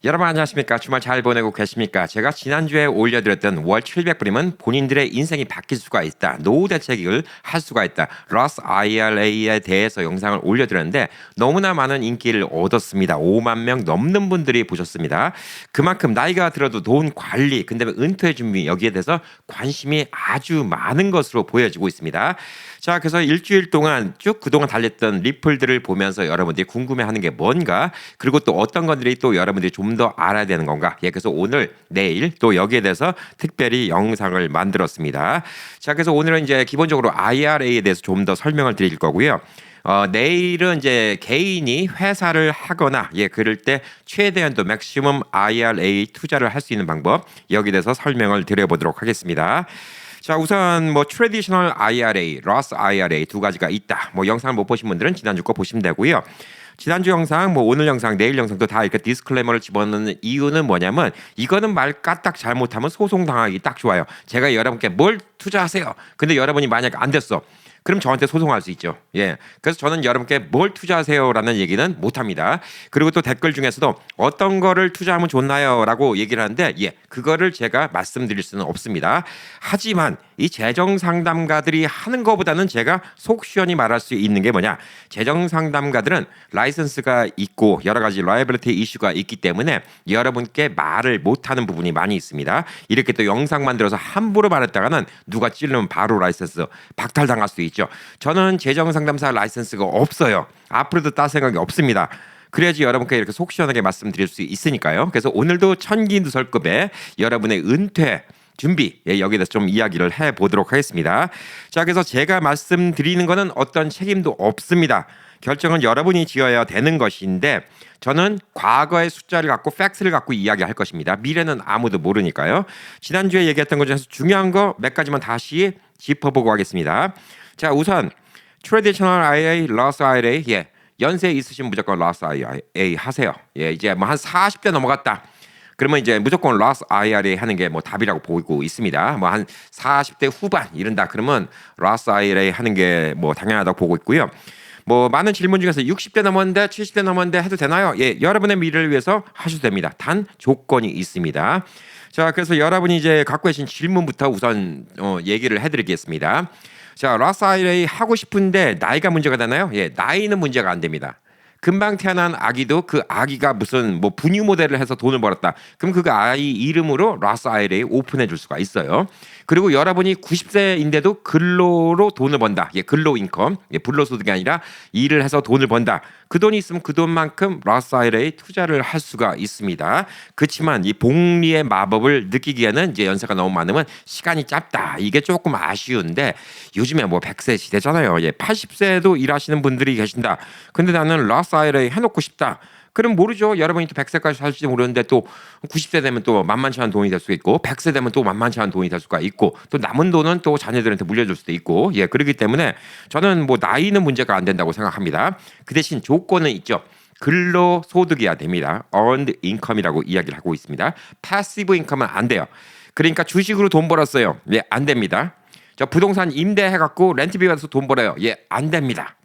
여러분 안녕하십니까? 주말 잘 보내고 계십니까? 제가 지난주에 올려드렸던 월 700불이면 본인들의 인생이 바뀔 수가 있다. 노후 대책을 할 수가 있다. 러스 IRA에 대해서 영상을 올려드렸는데 너무나 많은 인기를 얻었습니다. 5만 명 넘는 분들이 보셨습니다. 그만큼 나이가 들어도 돈 관리, 근데 은퇴 준비 여기에 대해서 관심이 아주 많은 것으로 보여지고 있습니다. 자, 그래서 일주일 동안 쭉 그동안 달렸던 리플들을 보면서 여러분들이 궁금해하는 게 뭔가, 그리고 또 어떤 것들이 또 여러분들이 좀 더 알아야 되는 건가. 예, 그래서 오늘, 내일 또 여기에 대해서 특별히 영상을 만들었습니다. 자, 그래서 오늘은 이제 기본적으로 IRA에 대해서 좀 더 설명을 드릴 거고요. 내일은 이제 개인이 회사를 하거나 그럴 때 최대한도 맥시멈 IRA 투자를 할 수 있는 방법, 여기에 대해서 설명을 드려보도록 하겠습니다. 자, 우선 뭐 트래디셔널 IRA, 러스 IRA 두 가지가 있다. 뭐 영상을 못 보신 분들은 지난주 거 보시면 되고요. 지난주 영상, 뭐 오늘 영상, 내일 영상도 다 이렇게 디스클레이머를 집어넣는 이유는 뭐냐면 이거는 말 까딱 잘못하면 소송 당하기 딱 좋아요. 제가 여러분께 뭘 투자하세요. 근데 여러분이 만약 안 됐어. 그럼 저한테 소송할 수 있죠. 예. 그래서 저는 여러분께 뭘 투자하세요라는 얘기는 못 합니다. 그리고 또 댓글 중에서도 어떤 거를 투자하면 좋나요라고 얘기를 하는데 그거를 제가 말씀드릴 수는 없습니다. 하지만 이 재정 상담가들이 하는 것보다는 제가 속 시원히 말할 수 있는 게 뭐냐? 재정 상담가들은 라이선스가 있고 여러 가지 라이abili티 이슈가 있기 때문에 여러분께 말을 못 하는 부분이 많이 있습니다. 이렇게 또 영상 만들어서 함부로 말했다가는 누가 찌르면 바로 라이선스 박탈당할 수도 있죠. 저는 재정 상담사 라이선스가 없어요. 앞으로도 딸 생각이 없습니다. 그래야지 여러분께 이렇게 속 시원하게 말씀드릴 수 있으니까요. 그래서 오늘도 천기누설급에 여러분의 은퇴 준비, 여기에 대해서 좀 이야기를 해보도록 하겠습니다. 자, 그래서 제가 말씀드리는 거는 어떤 책임도 없습니다. 결정은 여러분이 지어야 되는 것인데 저는 과거의 숫자를 갖고 팩트를 갖고 이야기할 것입니다. 미래는 아무도 모르니까요. 지난주에 얘기했던 것 중에서 중요한 거 몇 가지만 다시 짚어보고 하겠습니다. 자, 우선 트래디셔널 IRA, 러스 IRA, 연세 있으신 무조건 러스 IRA 하세요. 이제 뭐 한 40대 넘어갔다. 그러면 이제 무조건 러스 IRA 하는 게 뭐 답이라고 보고 있습니다. 뭐 한 40대 후반 이른다 그러면 러스 IRA 하는 게 뭐 당연하다고 보고 있고요. 뭐 많은 질문 중에서 60대 넘었는데 70대 넘었는데 해도 되나요? 여러분의 미래를 위해서 하셔도 됩니다. 단 조건이 있습니다. 자, 그래서 여러분이 이제 갖고 계신 질문부터 우선 얘기를 해드리겠습니다. 자, 러스 IRA 하고 싶은데 나이가 문제가 되나요? 나이는 문제가 안 됩니다. 금방 태어난 아기도 그 아기가 무슨 뭐 분유 모델을 해서 돈을 벌었다. 그럼 그 아이 이름으로 러스 IRA 오픈해 줄 수가 있어요. 그리고 여러분이 90세인데도 근로로 돈을 번다. 근로 인컴, 불로소득이 아니라 일을 해서 돈을 번다. 그 돈이 있으면 그 돈만큼 러스 IRA에 투자를 할 수가 있습니다. 그렇지만 이 복리의 마법을 느끼기에는 이제 연세가 너무 많으면 시간이 짧다. 이게 조금 아쉬운데 요즘에 뭐 100세 시대잖아요. 80세도 일하시는 분들이 계신다. 근데 나는 러스 IRA 해놓고 싶다. 그럼 모르죠. 여러분이 또 100세까지 살지도 모르는데 또 90세 되면 또 만만치 않은 돈이 될 수가 있고 100세 되면 또 만만치 않은 돈이 될 수가 있고 또 남은 돈은 또 자녀들한테 물려줄 수도 있고 그렇기 때문에 저는 뭐 나이는 문제가 안 된다고 생각합니다. 그 대신 조건은 있죠. 근로소득이어야 됩니다. earned income이라고 이야기를 하고 있습니다. passive income은 안 돼요. 그러니까 주식으로 돈 벌었어요. 안 됩니다. 저 부동산 임대해갖고 렌트비 받아서 돈 벌어요. 안 됩니다.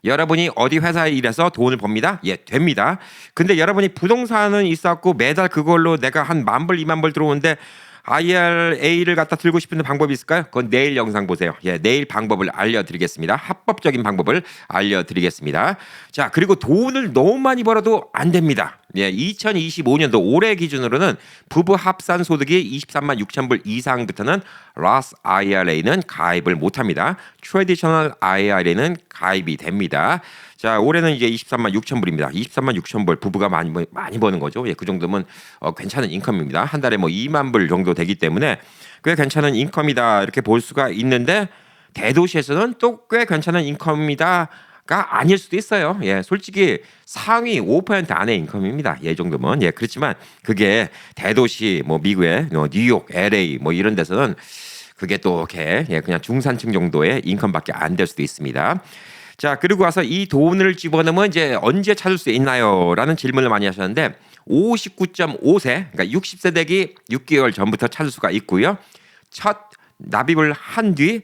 여러분이 어디 회사에 일해서 돈을 법니다? 됩니다. 근데 여러분이 부동산은 있었고 매달 그걸로 내가 한 10,000불, 20,000불 들어오는데 IRA를 갖다 들고 싶은 방법이 있을까요? 그건 내일 영상 보세요. 내일 방법을 알려드리겠습니다. 합법적인 방법을 알려드리겠습니다. 자, 그리고 돈을 너무 많이 벌어도 안 됩니다. 2025년도 올해 기준으로는 부부 합산 소득이 23만 6천 불 이상부터는 러스 IRA는 가입을 못합니다. 트래디셔널 IRA는 가입이 됩니다. 자, 올해는 이제 23만 6천 불입니다. 23만 6천 불 부부가 많이 버는 거죠. 그 정도면 괜찮은 인컴입니다. 한 달에 뭐 2만 불 정도 되기 때문에 꽤 괜찮은 인컴이다 이렇게 볼 수가 있는데 대도시에서는 또 꽤 괜찮은 인컴이다가 아닐 수도 있어요. 솔직히 상위 5% 안의 인컴입니다. 이 정도면 그렇지만 그게 대도시 뭐 미국의 뉴욕, LA 뭐 이런 데서는 그게 또 이렇게 그냥 중산층 정도의 인컴밖에 안 될 수도 있습니다. 자, 그리고 와서 이 돈을 집어넣으면 이제 언제 찾을 수 있나요? 라는 질문을 많이 하셨는데 59.5세, 그러니까 60세 되기 6개월 전부터 찾을 수가 있고요. 첫 납입을 한 뒤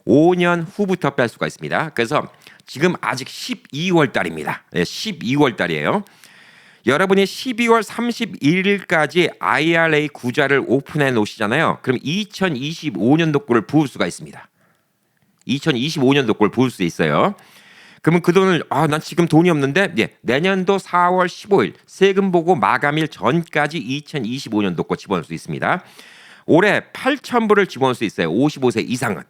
5년 후부터 뺄 수가 있습니다. 그래서 지금 아직 12월 달입니다. 12월 달이에요. 여러분이 12월 31일까지 IRA 구좌를 오픈해 놓으시잖아요. 그럼 2025년도 거를 부을 수가 있습니다. 2025년도 걸 부을 수 있어요. 그러면 그 돈을 난 지금 돈이 없는데 내년도 4월 15일 세금 보고 마감일 전까지 2025년도 거 집어넣을 수 있습니다. 올해 8,000불을 집어넣을 수 있어요. 55세 이상은.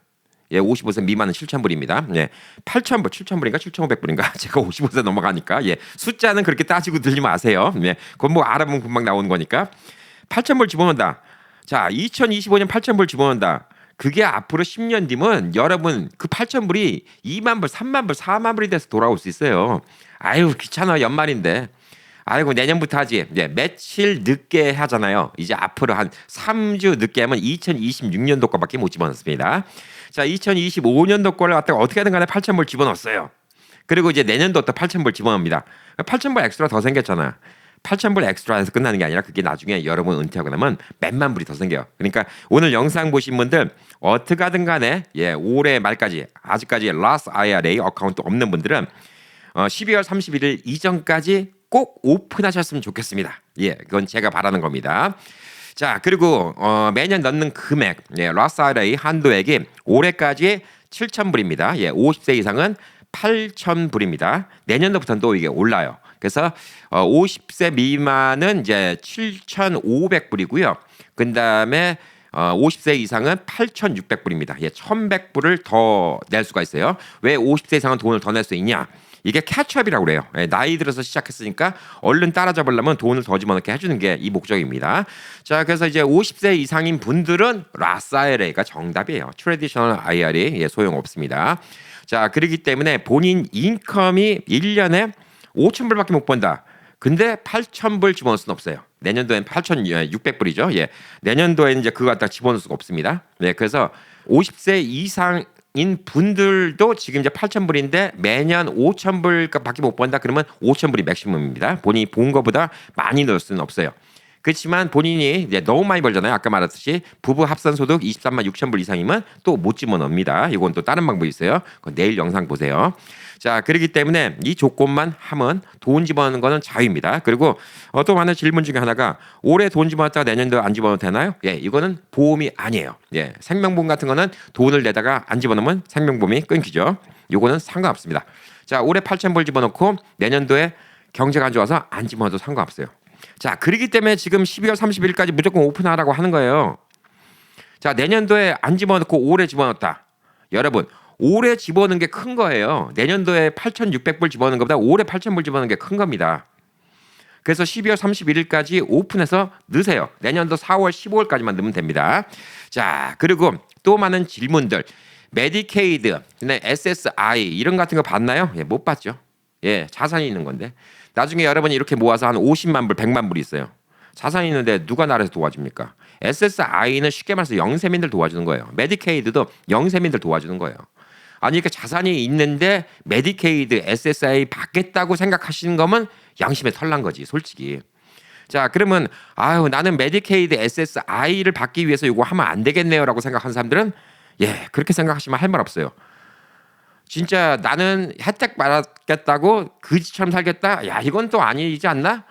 55세 미만은 7,000불입니다. 8,000불, 7,000불인가 7,500불인가 제가 55세 넘어가니까 숫자는 그렇게 따지고 들지 마세요. 그건 뭐 알아보면 금방 나오는 거니까 8,000불 집어넣는다. 자, 2025년 8,000불 집어넣는다. 그게 앞으로 10년 뒤면 여러분 그 8,000불이 2만 불, 3만 불, 4만 불이 돼서 돌아올 수 있어요. 아유 귀찮아 연말인데. 아이고 내년부터 하지. 며칠 늦게 하잖아요. 이제 앞으로 한 3주 늦게 하면 2026년도 거밖에 못 집어넣습니다. 자, 2025년도 거를 갖다가 어떻게든 간에 8,000불 집어넣었어요. 그리고 이제 내년도 또 8,000불 집어넣습니다. 8,000불 엑스트라 더 생겼잖아. 8,000불 엑스트라에서 끝나는 게 아니라 그게 나중에 여러분 은퇴하고 나면 몇만 불이 더 생겨요. 그러니까 오늘 영상 보신 분들 어떻게 하든 간에 올해 말까지 아직까지 라스 IRA 어카운트 없는 분들은 12월 31일 이전까지 꼭 오픈하셨으면 좋겠습니다. 그건 제가 바라는 겁니다. 자, 그리고 매년 넣는 금액, 라스 IRA 한도액이 올해까지 7,000불입니다. 50세 이상은 8,000불입니다. 내년도부터는 또 이게 올라요. 그래서 50세 미만은 이제 7,500불이고요. 그다음에 50세 이상은 8,600불입니다. 1,100불을 더 낼 수가 있어요. 왜 50세 이상은 돈을 더 낼 수 있냐? 이게 캐치업이라고 그래요. 나이 들어서 시작했으니까 얼른 따라잡으려면 돈을 더 집어넣게 해주는 게 이 목적입니다. 자, 그래서 이제 50세 이상인 분들은 라스 IRA가 정답이에요. 트래디셔널 IRA 소용없습니다. 자, 그렇기 때문에 본인 인컴이 1년에 5,000불밖에 못 번다. 근데 8,000불 집어넣을 수는 없어요. 내년도엔 8,600불이죠. 내년도에는 이제 그거 갖다 집어넣을 수가 없습니다. 그래서 50세 이상인 분들도 지금 이제 8,000불인데 매년 5,000불밖에 못 번다. 그러면 5,000불이 맥시멈입니다. 본인이 본 것보다 많이 넣을 수는 없어요. 그렇지만 본인이 이제 너무 많이 벌잖아요. 아까 말했듯이 부부 합산 소득 23만 6천 불 이상이면 또 못 집어넣습니다. 이건 또 다른 방법이 있어요. 그건 내일 영상 보세요. 자, 그렇기 때문에 이 조건만 하면 돈 집어넣는 거는 자유입니다. 그리고 또 많은 질문 중에 하나가 올해 돈 집어넣었다가 내년도에 안 집어넣어도 되나요? 이거는 보험이 아니에요. 생명보험 같은 거는 돈을 내다가 안 집어넣으면 생명보험이 끊기죠. 이거는 상관없습니다. 자, 올해 8,000불 집어넣고 내년도에 경제가 안 좋아서 안 집어넣어도 상관없어요. 자, 그렇기 때문에 지금 12월 30일까지 무조건 오픈하라고 하는 거예요. 자, 내년도에 안 집어넣고 올해 집어넣었다. 여러분, 올해 집어넣는 게 큰 거예요. 내년도에 8,600불 집어넣는 것보다 올해 8,000불 집어넣는 게 큰 겁니다. 그래서 12월 31일까지 오픈해서 넣으세요. 내년도 4월 15일까지만 넣으면 됩니다. 자, 그리고 또 많은 질문들. 메디케이드, SSI 이런 같은 거 봤나요? 못 봤죠. 자산이 있는 건데. 나중에 여러분이 이렇게 모아서 한 50만 불, 100만 불이 있어요. 자산이 있는데 누가 나라에서 도와줍니까? SSI는 쉽게 말해서 영세민들 도와주는 거예요. 메디케이드도 영세민들 도와주는 거예요. 아니 그러니까 자산이 있는데 메디케이드, SSI 받겠다고 생각하시는 거면 양심에 털난 거지 솔직히. 자, 그러면 나는 메디케이드, SSI를 받기 위해서 이거 하면 안 되겠네요라고 생각하는 사람들은 그렇게 생각하시면 할 말 없어요. 진짜 나는 혜택 받았겠다고 그지처럼 살겠다? 이건 또 아니지 않나?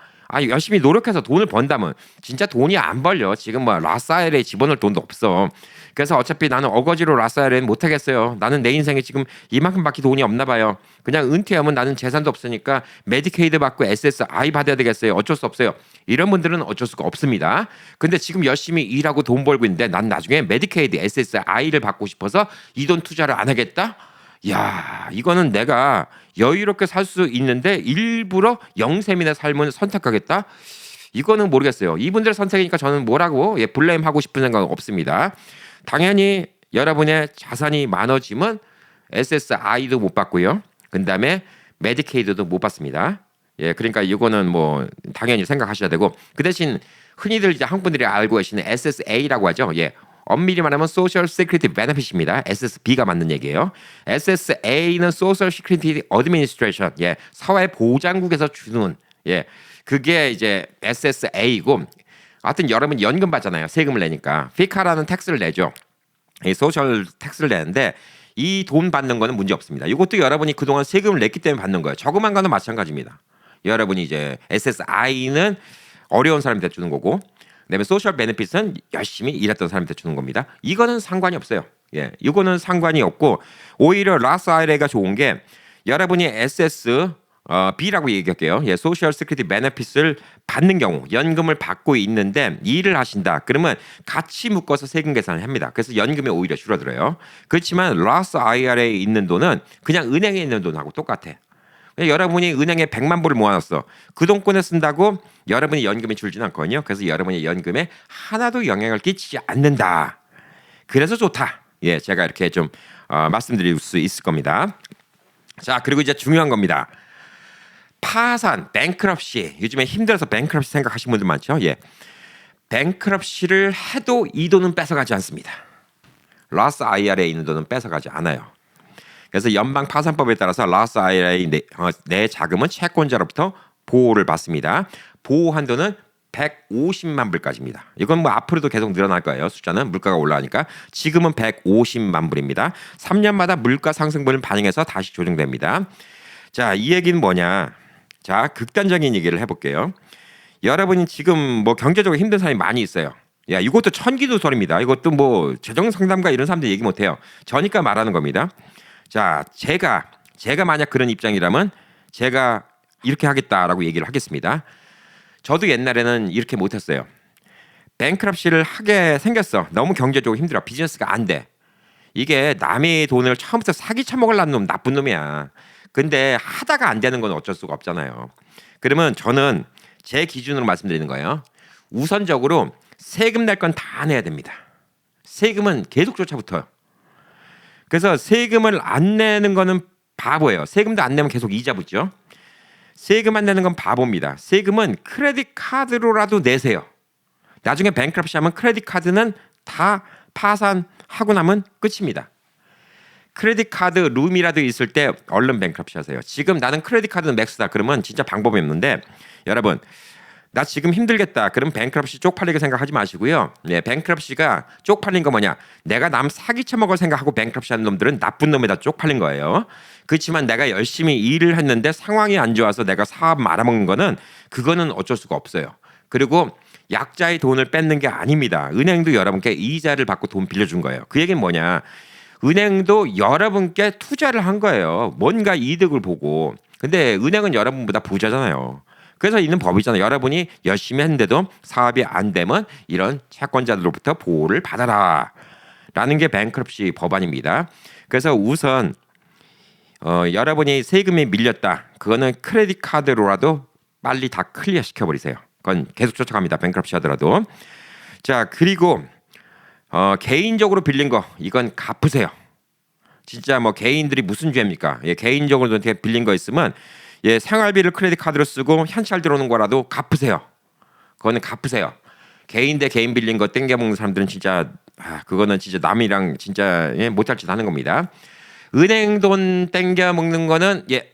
열심히 노력해서 돈을 번다면 진짜 돈이 안 벌려. 지금 라스 IRA에 집어넣을 돈도 없어. 그래서 어차피 나는 어거지로 라스 IRA는 못 하겠어요. 나는 내 인생에 지금 이만큼밖에 돈이 없나 봐요. 그냥 은퇴하면 나는 재산도 없으니까 메디케이드 받고 SSI 받아야 되겠어요. 어쩔 수 없어요. 이런 분들은 어쩔 수가 없습니다. 근데 지금 열심히 일하고 돈 벌고 있는데 난 나중에 메디케이드, SSI를 받고 싶어서 이 돈 투자를 안 하겠다? 이거는 내가 여유롭게 살 수 있는데 일부러 영세민의 삶을 선택하겠다? 이거는 모르겠어요. 이분들의 선택이니까 저는 뭐라고 블레임하고 싶은 생각은 없습니다. 당연히 여러분의 자산이 많아지면 SSI도 못 받고요. 그다음에 메디케이드도 못 받습니다. 그러니까 이거는 당연히 생각하셔야 되고 그 대신 흔히들 이제 한국 분들이 알고 계시는 SSA라고 하죠. 엄밀히 말하면 Social Security Benefit입니다. SSB가 맞는 얘기예요. SSA는 Social Security Administration, 사회보장국에서 주는 그게 이제 SSA이고, 하여튼 여러분 연금 받잖아요. 세금을 내니까 피카라는 텍스를 내죠. 이 소셜 텍스를 내는데 이 돈 받는 거는 문제 없습니다. 이것도 여러분이 그동안 세금을 냈기 때문에 받는 거예요. 저금한 거는 마찬가지입니다. 여러분이 이제 SSI는 어려운 사람한테 주는 거고, 그다음에 소셜 베네핏은 열심히 일했던 사람한테 주는 겁니다. 이거는 상관이 없어요. 예, 이거는 상관이 없고 오히려 라스 IRA가 좋은 게 여러분이 B라고 얘기할게요. 예, 소셜 시큐리티 베네핏을 받는 경우 연금을 받고 있는데 일을 하신다. 그러면 같이 묶어서 세금 계산을 합니다. 그래서 연금이 오히려 줄어들어요. 그렇지만 라스 IRA에 있는 돈은 그냥 은행에 있는 돈하고 똑같아. 여러분이 은행에 100만 불을 모아놨어. 그 돈 꺼내 쓴다고 여러분이 연금이 줄지는 않거든요. 그래서 여러분의 연금에 하나도 영향을 끼치지 않는다. 그래서 좋다. 예, 제가 이렇게 좀 말씀드릴 수 있을 겁니다. 자, 그리고 이제 중요한 겁니다. 파산, 뱅크럽시. 요즘에 힘들어서 뱅크럽시 생각하시는 분들 많죠. 예, 뱅크럽시를 해도 이 돈은 뺏어가지 않습니다. 라스 IRA에 있는 돈은 뺏어가지 않아요. 그래서 연방 파산법에 따라서 라스 IRA 내 자금은 채권자로부터 보호를 받습니다. 보호 한도는 150만 불까지입니다. 이건 뭐 앞으로도 계속 늘어날 거예요. 숫자는 물가가 올라가니까 지금은 150만 불입니다. 3년마다 물가 상승분을 반영해서 다시 조정됩니다. 자, 이 얘기는 뭐냐? 자, 극단적인 얘기를 해볼게요. 여러분이 지금 뭐 경제적으로 힘든 사람이 많이 있어요. 야, 이것도 천기누설입니다. 이것도 뭐 재정 상담가 이런 사람들 얘기 못해요. 저니까 말하는 겁니다. 자, 제가 만약 그런 입장이라면 제가 이렇게 하겠다라고 얘기를 하겠습니다. 저도 옛날에는 이렇게 못했어요. 뱅크럽시를 하게 생겼어. 너무 경제적으로 힘들어. 비즈니스가 안 돼. 이게 남의 돈을 처음부터 사기 쳐먹으려는 놈 나쁜 놈이야. 근데 하다가 안 되는 건 어쩔 수가 없잖아요. 그러면 저는 제 기준으로 말씀드리는 거예요. 우선적으로 세금 낼 건 다 내야 됩니다. 세금은 계속 쫓아붙어요. 그래서 세금을 안 내는 거는 바보예요. 세금도 안 내면 계속 이자 붙죠. 세금 안 내는 건 바보입니다. 세금은 크레딧 카드로라도 내세요. 나중에 뱅크럽시 하면 크레딧 카드는 다 파산하고 나면 끝입니다. 크레딧 카드 룸이라도 있을 때 얼른 뱅크럽시 하세요. 지금 나는 크레딧 카드는 맥스다. 그러면 진짜 방법이 없는데 여러분 나 지금 힘들겠다. 그럼 뱅크럽시 쪽팔리게 생각하지 마시고요. 네, 뱅크럽시가 쪽팔린 거 뭐냐? 내가 남 사기 쳐먹을 생각하고 뱅크럽시 하는 놈들은 나쁜 놈에다 쪽팔린 거예요. 그렇지만 내가 열심히 일을 했는데 상황이 안 좋아서 내가 사업 말아먹는 거는 그거는 어쩔 수가 없어요. 그리고 약자의 돈을 뺏는 게 아닙니다. 은행도 여러분께 이자를 받고 돈 빌려준 거예요. 그 얘기는 뭐냐? 은행도 여러분께 투자를 한 거예요. 뭔가 이득을 보고. 근데 은행은 여러분보다 부자잖아요. 그래서 있는 법이잖아요. 여러분이 열심히 했는데도 사업이 안 되면 이런 채권자들로부터 보호를 받아라. 라는 게 뱅크럽시 법안입니다. 그래서 우선 여러분이 세금이 밀렸다. 그거는 크레딧 카드로라도 빨리 다 클리어 시켜버리세요. 그건 계속 쫓아갑니다. 뱅크럽시 하더라도. 자, 그리고 개인적으로 빌린 거 이건 갚으세요. 진짜 뭐 개인들이 무슨 죄입니까? 예, 개인적으로 빌린 거 있으면 예, 생활비를 크레딧 카드로 쓰고 현찰 들어오는 거라도 갚으세요. 그거는 갚으세요. 개인 대 개인 빌린 거 땡겨 먹는 사람들은 진짜 그거는 진짜 남이랑 진짜 못할 짓 하는 겁니다. 은행 돈 땡겨 먹는 거는 예,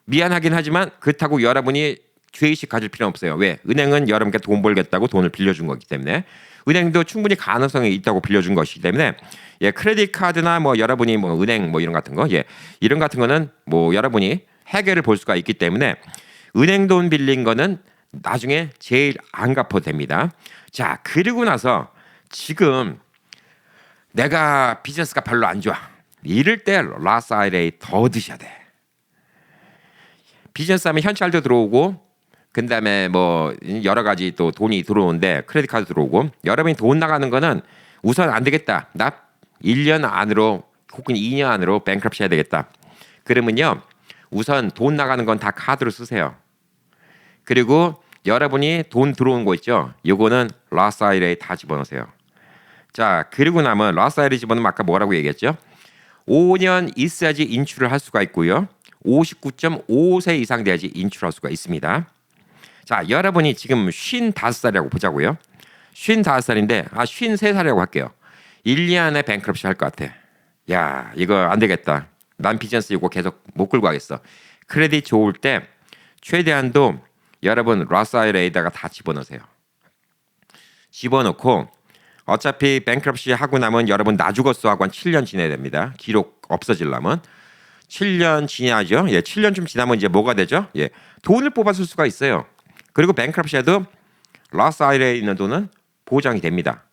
미안하긴 하지만 그렇다고 여러분이 죄의식 가질 필요는 없어요. 왜? 은행은 여러분께 돈 벌겠다고 돈을 빌려준 거기 때문에 은행도 충분히 가능성이 있다고 빌려준 것이기 때문에 예, 크레딧 카드나 뭐 여러분이 뭐 은행 뭐 이런 같은 거 예, 이런 같은 거는 뭐 여러분이 해결을 볼 수가 있기 때문에 은행 돈 빌린 거는 나중에 제일 안 갚아도 됩니다. 자, 그리고 나서 지금 내가 비즈니스가 별로 안 좋아. 이럴 때 라스 IRA 더 드셔야 돼. 비즈니스 하면 현찰도 들어오고 그다음에 뭐 여러 가지 또 돈이 들어오는데 크레딧 카드 들어오고 여러분이 돈 나가는 거는 우선 안 되겠다. 나 1년 안으로 혹은 2년 안으로 뱅크럽시 해야 되겠다. 그러면요. 우선 돈 나가는 건 다 카드로 쓰세요. 그리고 여러분이 돈 들어오는 거 있죠. 요거는 라스 IRA에 다 집어넣으세요. 자, 그리고 나면 라스 IRA 집어넣으면 아까 뭐라고 얘기했죠? 5년 있어야지 인출을 할 수가 있고요. 59.5세 이상 돼야지 인출할 수가 있습니다. 자, 여러분이 지금 55살이라고 보자고요. 55살인데 53살이라고 할게요. 1, 2년 안에 뱅크럽시 할 것 같아. 야, 이거 안 되겠다. 난 비즈니스 이거 계속 못 끌고 가겠어. 크레딧 좋을 때 최대한도 여러분 라스 IRA에다가 다 집어넣으세요. 집어넣고 어차피 뱅크럽시 하고 나면 여러분 나 죽었어 하고 한 7년 지내야 됩니다. 기록 없어지려면. 7년 지나죠. 예, 7년쯤 지나면 이제 뭐가 되죠? 예, 돈을 뽑아쓸 수가 있어요. 그리고 뱅크럽시에도 러스 아이레에 있는 돈은 보장이 됩니다.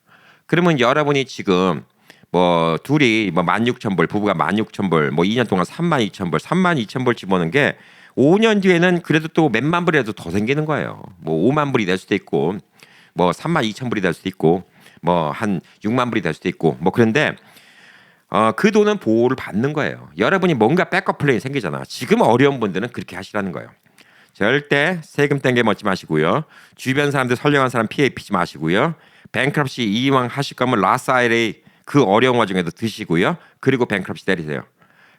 그러면 여러분이 지금 뭐 둘이 뭐 16,000불, 부부가 16,000불, 뭐 2년 동안 32,000불, 32,000불 집어넣은 게 5년 뒤에는 그래도 또 몇만 불이라도 더 생기는 거예요. 뭐 5만 불이 될 수도 있고, 뭐 32,000불이 될 수도 있고, 뭐 한 6만 불이 될 수도 있고, 뭐 그런데 그 돈은 보호를 받는 거예요. 여러분이 뭔가 백업 플랜이 생기잖아. 지금 어려운 분들은 그렇게 하시라는 거예요. 절대 세금 땡겨 먹지 마시고요. 주변 사람들 선량한 사람 피해 입히지 마시고요. 뱅크럽시 이왕 하실 거면 라스 아이레이 그 어려운 와중에도 드시고요. 그리고 뱅크럽시 때리세요.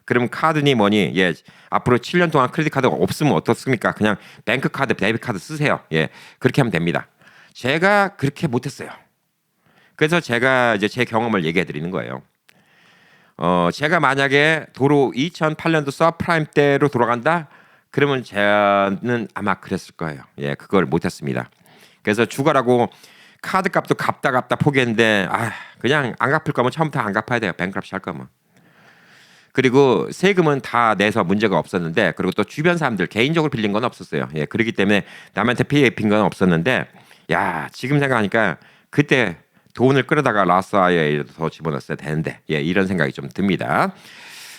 그럼 카드니 뭐니 예 앞으로 7년 동안 크레딧 카드가 없으면 어떻습니까? 그냥 뱅크 카드, 데이비드 카드 쓰세요. 예 그렇게 하면 됩니다. 제가 그렇게 못했어요. 그래서 제가 이제 제 경험을 얘기해 드리는 거예요. 제가 만약에 도로 2008년도 서프라임 때로 돌아간다, 그러면 저는 아마 그랬을 거예요. 예 그걸 못했습니다. 그래서 죽어라고 카드 값도 갚다 포기했는데 그냥 안 갚을 거면 처음부터 안 갚아야 돼요. 뱅크럽시 할 거면. 그리고 세금은 다 내서 문제가 없었는데, 그리고 또 주변 사람들 개인적으로 빌린 건 없었어요. 예, 그렇기 때문에 남한테 피해 입힌 건 없었는데, 야 지금 생각하니까 그때 돈을 끌어다가 라스아이에 더 집어넣었어야 되는데, 예, 이런 생각이 좀 듭니다.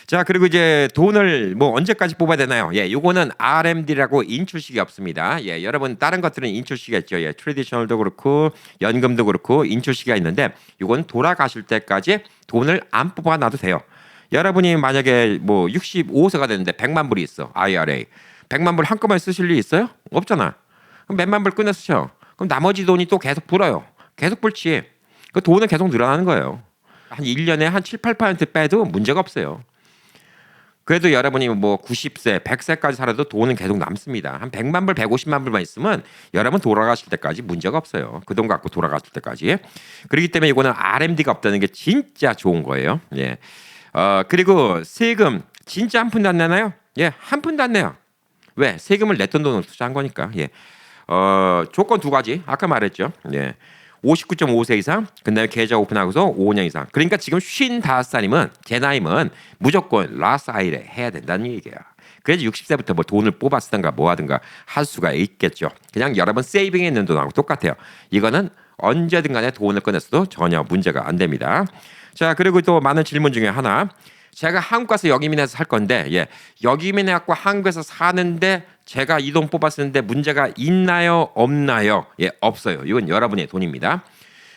자, 그리고 이제 돈을 뭐 언제까지 뽑아야 되나요? 예, 요거는 RMD라고 인출식이 없습니다. 예, 여러분 다른 것들은 인출식이 있죠. 예, 트래디셔널도 그렇고 연금도 그렇고 인출식이 있는데, 요건 돌아가실 때까지 돈을 안 뽑아놔도 돼요. 여러분이 만약에 뭐 65세가 됐는데 100만 불이 있어. IRA. 100만 불 한꺼번에 쓰실 일 있어요? 없잖아. 그럼 몇만 불 꺼내 쓰셔. 그럼 나머지 돈이 또 계속 불어요. 계속 불지. 그 돈은 계속 늘어나는 거예요. 한 1년에 한 7, 8% 빼도 문제가 없어요. 그래도 여러분이 뭐 90세, 100세까지 살아도 돈은 계속 남습니다. 한 100만 불, 150만 불만 있으면 여러분 돌아가실 때까지 문제가 없어요. 그 돈 갖고 돌아가실 때까지. 그렇기 때문에 이거는 RMD가 없다는 게 진짜 좋은 거예요. 예. 그리고 세금 진짜 한 푼도 안 내나요? 예, 한 푼도 안 내요. 왜? 세금을 냈던 돈을 투자한 거니까. 예. 조건 두 가지. 아까 말했죠. 예. 59.5세 이상, 그다음에 계좌 오픈하고서 5년 이상. 그러니까 지금 55살이면 제 나이면 무조건 라스 아이레 해야 된다는 얘기야. 그래서 60세부터 뭐 돈을 뽑아 쓰든가 뭐 하든가 할 수가 있겠죠. 그냥 여러분 세이빙에 있는 돈하고 똑같아요. 이거는 언제든 간에 돈을 꺼냈어도 전혀 문제가 안 됩니다. 자, 그리고 또 많은 질문 중에 하나. 제가 한국 가서 역이민해서 살 건데, 예, 역이민해갖고 한국에서 사는데 제가 이 돈 뽑았는데 문제가 있나요? 없나요? 예, 없어요. 이건 여러분의 돈입니다.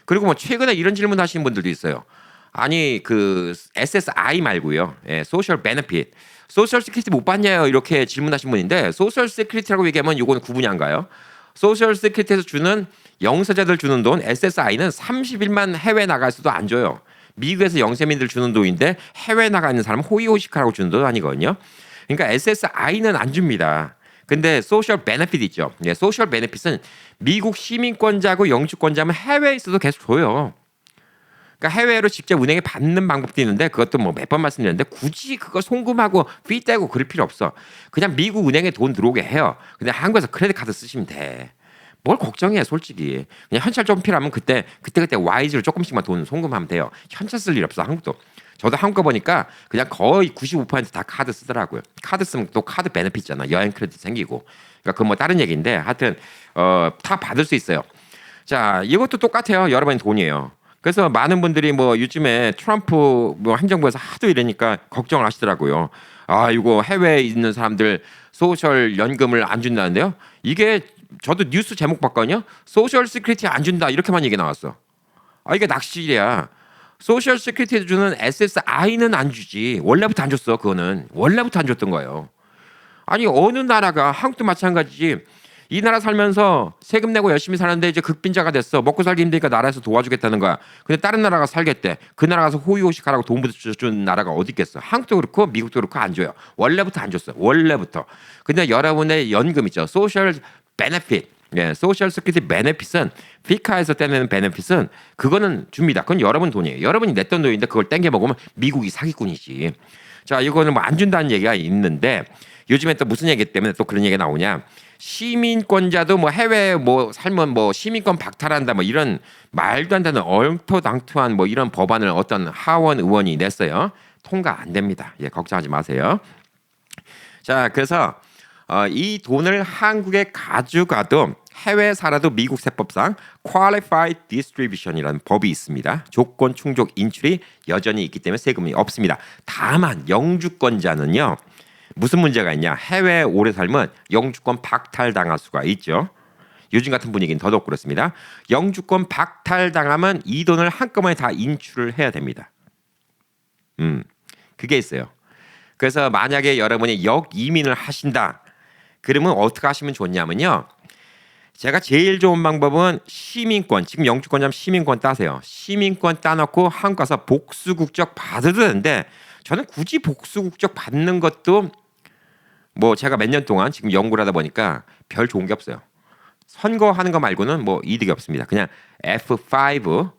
그리고 뭐 최근에 이런 질문 하시는 분들도 있어요. 아니 그 SSI 말고요. 예, 소셜 베네핏. 소셜 시큐리티 못 받냐요? 이렇게 질문하신 분인데, 소셜 시큐리티라고 얘기하면 이거는 구분이 안 가요. 소셜 시큐리티에서 주는 영세자들 주는 돈 SSI는 30일만 해외 나가서도 안 줘요. 미국에서 영세민들 주는 돈인데 해외 나가 있는 사람은 호의호식하라고 주는 돈 아니거든요. 그러니까 SSI는 안 줍니다. 근데 소셜 베네핏 있죠. 예, 소셜 베네핏은 미국 시민권자고 영주권자면 해외에 있어도 계속 줘요. 그러니까 해외로 직접 은행에 받는 방법도 있는데, 그것도 뭐 몇 번 말씀드렸는데 굳이 그거 송금하고 피 떼고 그럴 필요 없어. 그냥 미국 은행에 돈 들어오게 해요. 근데 한국에서 크레딧 카드 쓰시면 돼. 뭘 걱정해 솔직히. 그냥 현찰 좀 필요하면 그때 와이즈로 조금씩만 돈 송금하면 돼요. 현찰 쓸 일 없어 한국도. 저도 한국 가보니까 그냥 거의 95%다 카드 쓰더라고요. 카드 쓰면 또 카드 베네핏 있잖아. 여행 크레딧 생기고. 그러니까 그건 뭐 다른 얘기인데 하여튼 다 받을 수 있어요. 자, 이것도 똑같아요. 여러분의 돈이에요. 그래서 많은 분들이 뭐 요즘에 트럼프 뭐 행정부에서 하도 이러니까 걱정을 하시더라고요. 이거 해외에 있는 사람들 소셜 연금을 안 준다는데요. 이게 저도 뉴스 제목 봤거든요. 소셜 시큐리티 안 준다 이렇게만 얘기 나왔어. 이게 낚시일이야. 소셜 시큐리티 주는 SSI는 안 주지. 원래부터 안 줬어. 그거는 원래부터 안 줬던 거예요. 아니 어느 나라가, 한국도 마찬가지지. 이 나라 살면서 세금 내고 열심히 사는데 이제 극빈자가 됐어. 먹고 살기 힘드니까 나라에서 도와주겠다는 거야. 근데 다른 나라가 살겠대. 그 나라 가서 호의호식하라고 돈 준 나라가 어디 있겠어. 한국도 그렇고 미국도 그렇고 안 줘요. 원래부터 안 줬어. 원래부터. 근데 여러분의 연금 있죠. 소셜 베네핏. 예, 소셜 시큐리티 베네핏은 피카에서 떼내는 베네핏은 그거는 줍니다. 그건 여러분 돈이에요. 여러분이 냈던 돈인데 그걸 땡겨 먹으면 미국이 사기꾼이지. 자, 이거는 뭐 안 준다는 얘기가 있는데, 요즘에 또 무슨 얘기 때문에 또 그런 얘기가 나오냐? 시민권자도 뭐 해외에 뭐 살면 뭐 시민권 박탈한다 뭐 이런 말도 안 되는 얼토당토한 뭐 이런 법안을 어떤 하원 의원이 냈어요. 통과 안 됩니다. 예, 걱정하지 마세요. 자, 그래서 이 돈을 한국에 가져가도 해외에 살아도 미국 세법상 Qualified Distribution이라는 법이 있습니다. 조건 충족 인출이 여전히 있기 때문에 세금이 없습니다. 다만 영주권자는요. 무슨 문제가 있냐? 해외에 오래 살면 영주권 박탈당할 수가 있죠. 요즘 같은 분위기는 더더욱 그렇습니다. 영주권 박탈당하면 이 돈을 한꺼번에 다 인출을 해야 됩니다. 그게 있어요. 그래서 만약에 여러분이 역이민을 하신다. 그러면 어떻게 하시면 좋냐면요. 제가 제일 좋은 방법은 시민권, 지금 영주권자면 시민권 따세요. 시민권 따놓고 한국 가서 복수국적 받아도 되는데 저는 굳이 복수국적 받는 것도 뭐 제가 몇 년 동안 지금 연구를 하다 보니까 별 좋은 게 없어요. 선거하는 거 말고는 뭐 이득이 없습니다. 그냥 F5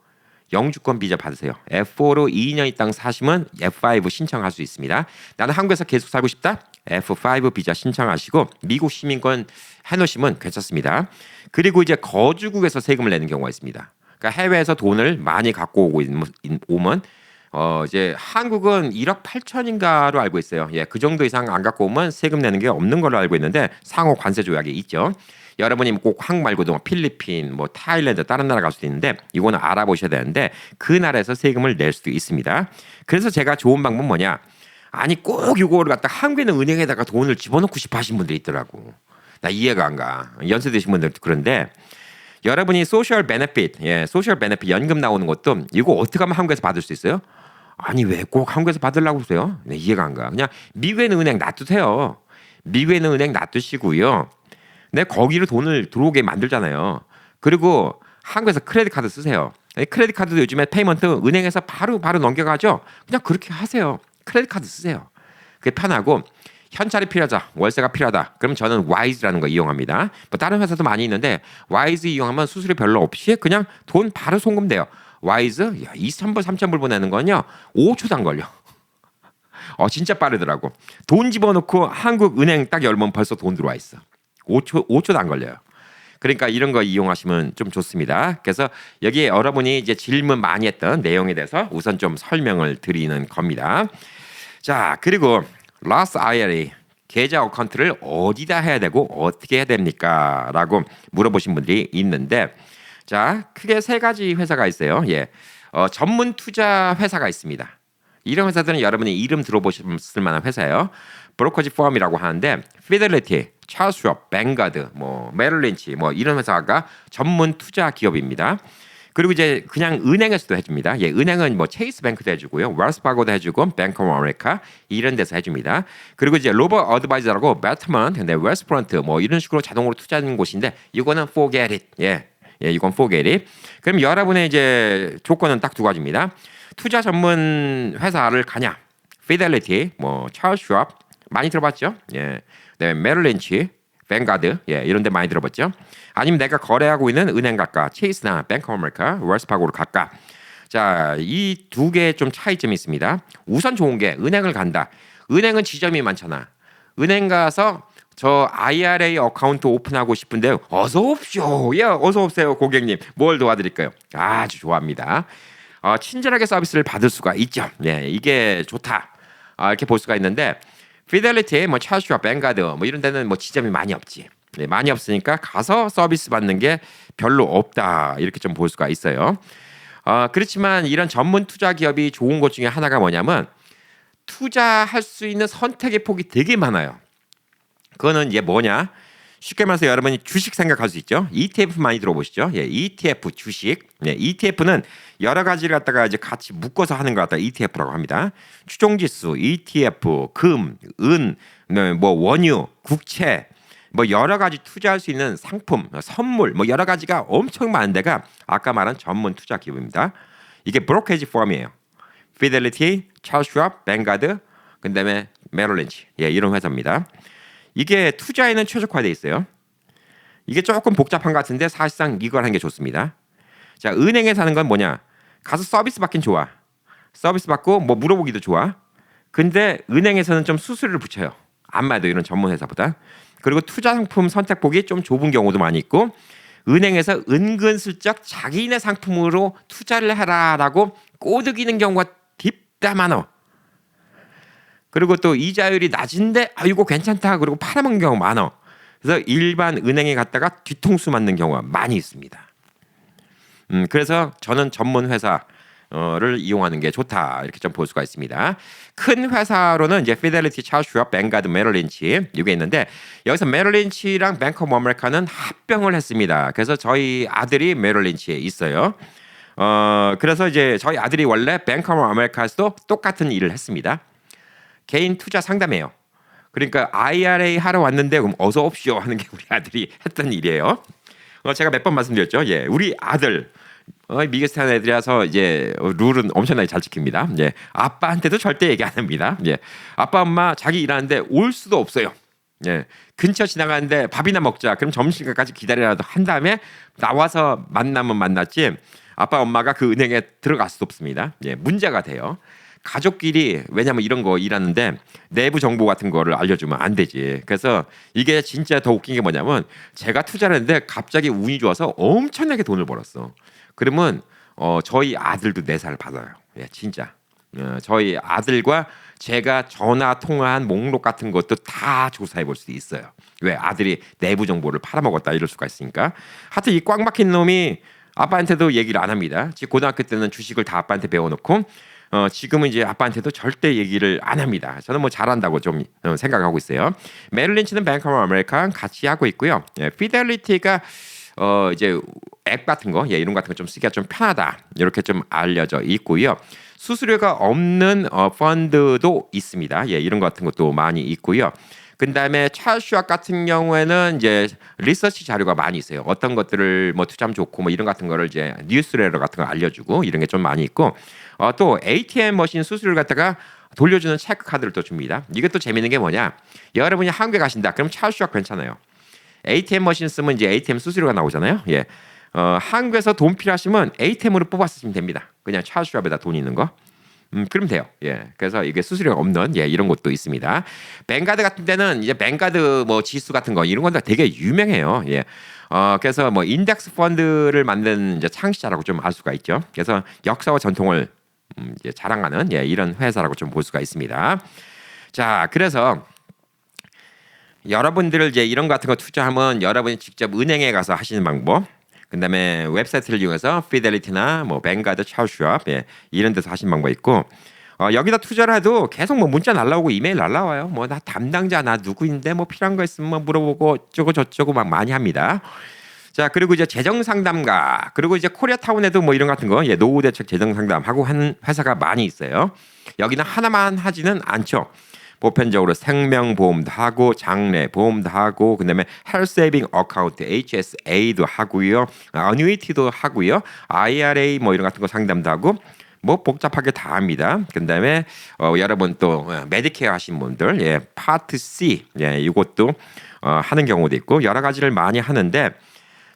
영주권 비자 받으세요. F4로 2년 이 땅 사시면 F5 신청할 수 있습니다. 나는 한국에서 계속 살고 싶다? F5 비자 신청하시고 미국 시민권 해놓으시면 괜찮습니다. 그리고 이제 거주국에서 세금을 내는 경우가 있습니다. 그러니까 해외에서 돈을 많이 갖고 오면 이제 한국은 1억 8천인가로 알고 있어요. 예, 그 정도 이상 안 갖고 오면 세금 내는 게 없는 걸로 알고 있는데 상호 관세 조약이 있죠. 여러분이 꼭 한국 말고도 필리핀, 뭐 타일랜드 다른 나라 갈 수도 있는데 이거는 알아보셔야 되는데 그 나라에서 세금을 낼 수도 있습니다. 그래서 제가 좋은 방법은 뭐냐? 아니 꼭 이거를 갖다 한국에 있는 은행에다가 돈을 집어넣고 싶어 하신 분들이 있더라고. 나 이해가 안 가. 연세 드신 분들도 그런데 여러분이 소셜 베네핏, 소셜 베네핏 연금 나오는 것도 이거 어떻게 하면 한국에서 받을 수 있어요? 아니 왜 꼭 한국에서 받으려고 그러세요? 네, 이해가 안 가. 그냥 미국에 있는 은행 놔두세요. 미국에 있는 은행 놔두시고요. 내 거기로 돈을 들어오게 만들잖아요. 그리고 한국에서 크레딧 카드 쓰세요. 크레딧 카드도 요즘에 페이먼트 은행에서 바로 넘겨가죠. 그냥 그렇게 하세요. 크레딧 카드 쓰세요. 그게 편하고 현찰이 필요하다. 월세가 필요하다. 그럼 저는 와이즈라는 거 이용합니다. 뭐 다른 회사도 많이 있는데 와이즈 이용하면 수수료 별로 없이 그냥 돈 바로 송금돼요. 와이즈 2,000불 3,000불 보내는 건요 5초도 안 걸려. 진짜 빠르더라고. 돈 집어넣고 한국 은행 딱 열면 벌써 돈 들어와 있어. 5초도 안 걸려요. 그러니까 이런 거 이용하시면 좀 좋습니다. 그래서 여기에 여러분이 이제 질문 많이 했던 내용에 대해서 우선 좀 설명을 드리는 겁니다. 자, 그리고 Roth IRA 계좌 어카운트를 어디다 해야 되고 어떻게 해야 됩니까? 라고 물어보신 분들이 있는데 자, 크게 세 가지 회사가 있어요. 전문 투자 회사가 있습니다. 이런 회사들은 여러분이 이름 들어보셨을 만한 회사예요. 브로커지 펌이라고 하는데 피델리티, 찰스 슈왑, 뱅가드, 메릴 린치 이런 회사가 전문 투자 기업입니다. 그리고 이제 그냥 은행에서도 해줍니다. 은행은 체이스 뱅크도 해주고요, 웰스파고도 해주고, 뱅크 오브 아메리카 이런 데서 해줍니다. 그리고 이제 로버 어드바이저라고 배트먼, 근데 웰스프런트 이런 식으로 자동으로 투자하는 곳인데 이거는 forget it. 이건 forget it. 그럼 여러분의 이제 조건은 딱 두 가지입니다. 투자 전문 회사를 가냐? 피델리티, 찰스 슈왑 많이 들어봤죠? 네, 메릴 린치, 뱅가드, 이런 데 많이 들어봤죠? 아니면 내가 거래하고 있는 은행 갈까? 체이스나 뱅크 오브 아메리카, 웰스파고로 갈까? 자, 이 두 개의 좀 차이점이 있습니다. 우선 좋은 게 은행을 간다. 은행은 지점이 많잖아. 은행 가서 저 IRA 어카운트 오픈하고 싶은데 어서 옵쇼. 어서 오세요, 고객님. 뭘 도와드릴까요? 아주 좋아합니다. 친절하게 서비스를 받을 수가 있죠. 이게 좋다. 이렇게 볼 수가 있는데 피델리티, 찰스와 뱅가드 이런 데는 지점이 많이 없지. 많이 없으니까 가서 서비스 받는 게 별로 없다. 이렇게 좀 볼 수가 있어요. 그렇지만 이런 전문 투자 기업이 좋은 것 중에 하나가 뭐냐면 투자할 수 있는 선택의 폭이 되게 많아요. 그거는 이제 뭐냐? 쉽게 말해서 여러분이 주식 생각할 수 있죠. ETF 많이 들어보시죠. ETF 주식. ETF는 여러 가지를 갖다가 이제 같이 묶어서 하는 것 같다. ETF라고 합니다. 추종지수, ETF, 금, 은, 원유, 국채, 여러 가지 투자할 수 있는 상품, 선물, 여러 가지가 엄청 많은 데가 아까 말한 전문 투자 기업입니다. 이게 브로커지 펌이에요. 피델리티, 찰스 슈왑, 뱅가드, 그다음에 메릴 린치. 이런 회사입니다. 이게 투자에는 최적화되어 있어요. 이게 조금 복잡한 것 같은데 사실상 이걸 하는 게 좋습니다. 자, 은행에 사는 건 뭐냐? 가서 서비스 받긴 좋아. 서비스 받고 물어보기도 좋아. 근데 은행에서는 좀 수수료를 붙여요. 아마도 이런 전문 회사보다. 그리고 투자 상품 선택폭이 좀 좁은 경우도 많이 있고 은행에서 은근슬쩍 자기네 상품으로 투자를 해라라고 꼬드기는 경우가 딥다 많어. 그리고 또 이자율이 낮은데 이거 괜찮다 그리고 팔아먹는 경우가 많아. 그래서 일반 은행에 갔다가 뒤통수 맞는 경우가 많이 있습니다. 그래서 저는 전문 회사를 이용하는 게 좋다 이렇게 좀 볼 수가 있습니다. 큰 회사로는 이제 피델리티, 찰스슈왑, 뱅가드, 메릴린치 이게 있는데 여기서 메릴린치랑 뱅크 오브 아메리카는 합병을 했습니다. 그래서 저희 아들이 메릴린치에 있어요. 그래서 이제 저희 아들이 원래 뱅크 오브 아메리카에서도 똑같은 일을 했습니다. 개인 투자 상담이에요. 그러니까 IRA 하러 왔는데 그럼 어서 옵시오 하는 게 우리 아들이 했던 일이에요. 제가 몇 번 말씀드렸죠. 예, 우리 아들 미국에 사는 애들이라서 이제 룰은 엄청나게 잘 지킵니다. 예, 아빠한테도 절대 얘기 안 합니다. 예, 아빠 엄마 자기 일하는데 올 수도 없어요. 예, 근처 지나가는데 밥이나 먹자. 그럼 점심시간까지 기다려라도 한 다음에 나와서 만나면 만났지. 아빠 엄마가 그 은행에 들어갈 수도 없습니다. 예, 문제가 돼요. 가족끼리 왜냐면 이런 거 일하는데 내부 정보 같은 거를 알려주면 안 되지. 그래서 이게 진짜 더 웃긴 게 뭐냐면 제가 투자를 했는데 갑자기 운이 좋아서 엄청나게 돈을 벌었어. 그러면 저희 아들도 내사를 받아요. 예, 진짜. 저희 아들과 제가 전화 통화한 목록 같은 것도 다 조사해 볼 수 있어요. 왜 아들이 내부 정보를 팔아먹었다 이럴 수가 있으니까. 하여튼 이 꽉 막힌 놈이 아빠한테도 얘기를 안 합니다. 고등학교 때는 주식을 다 아빠한테 배워놓고 지금은 이제 아빠한테도 절대 얘기를 안 합니다. 저는 뭐 잘한다고 좀 생각하고 있어요. 메릴린치는 뱅크 오브 아메리카 같이 하고 있고요. 예, 피델리티가 이제 앱 같은 거, 예, 이런 같은 거 좀 쓰기가 좀 편하다 이렇게 좀 알려져 있고요. 수수료가 없는 펀드도 있습니다. 예, 이런 것 같은 것도 많이 있고요. 그다음에 찰스슈왑 같은 경우에는 이제 리서치 자료가 많이 있어요. 어떤 것들을 뭐 투자하면 좋고 뭐 이런 같은 거를 이제 뉴스레터 같은 거 알려주고 이런 게 좀 많이 있고 또 ATM 머신 수수료를 갖다가 돌려주는 체크 카드를 또 줍니다. 이것도 재밌는 게 뭐냐? 여러분이 한국에 가신다. 그럼 찰스슈왑 괜찮아요. ATM 머신 쓰면 이제 ATM 수수료가 나오잖아요. 예. 한국에서 돈 필요하시면 ATM으로 뽑아 쓰시면 됩니다. 그냥 찰스슈왑에다 돈 있는 거. 그럼 돼요. 예. 그래서 이게 수수료가 없는 이런 것도 있습니다. 뱅가드 같은 데는 이제 뱅가드 뭐 지수 같은 거 이런 건 되게 유명해요. 예. 그래서 뭐 인덱스 펀드를 만든 이제 창시자라고 좀 알 수가 있죠. 그래서 역사와 전통을 이제 자랑하는 이런 회사라고 좀 볼 수가 있습니다. 자, 그래서 여러분들을 이제 이런 거 같은 거 투자하면 여러분이 직접 은행에 가서 하시는 방법. 그다음에 웹사이트를 이용해서 피델리티나 뭐 뱅가드, 찰스슈왑 이런 데서 하시는 방법 있고 여기다 투자를 해도 계속 뭐 문자 날라오고 이메일 날라와요. 뭐 나 담당자 나 누구인데 뭐 필요한 거 있으면 뭐 물어보고 어쩌고 저쩌고 막 많이 합니다. 자, 그리고 이제 재정 상담가 그리고 이제 코리아타운에도 뭐 이런 같은 거 노후 대책 재정 상담하고 하는 회사가 많이 있어요. 여기는 하나만 하지는 않죠. 보편적으로 생명보험도 하고 장래보험도 하고 그다음에 헬스세이빙 어카운트 HSA도 하고요. 어뉴이티도 하고요. IRA 뭐 이런 같은 거 상담도 하고 뭐 복잡하게 다 합니다. 그다음에 여러분 또 메디케어 하신 분들 파트 C 이것도 하는 경우도 있고 여러 가지를 많이 하는데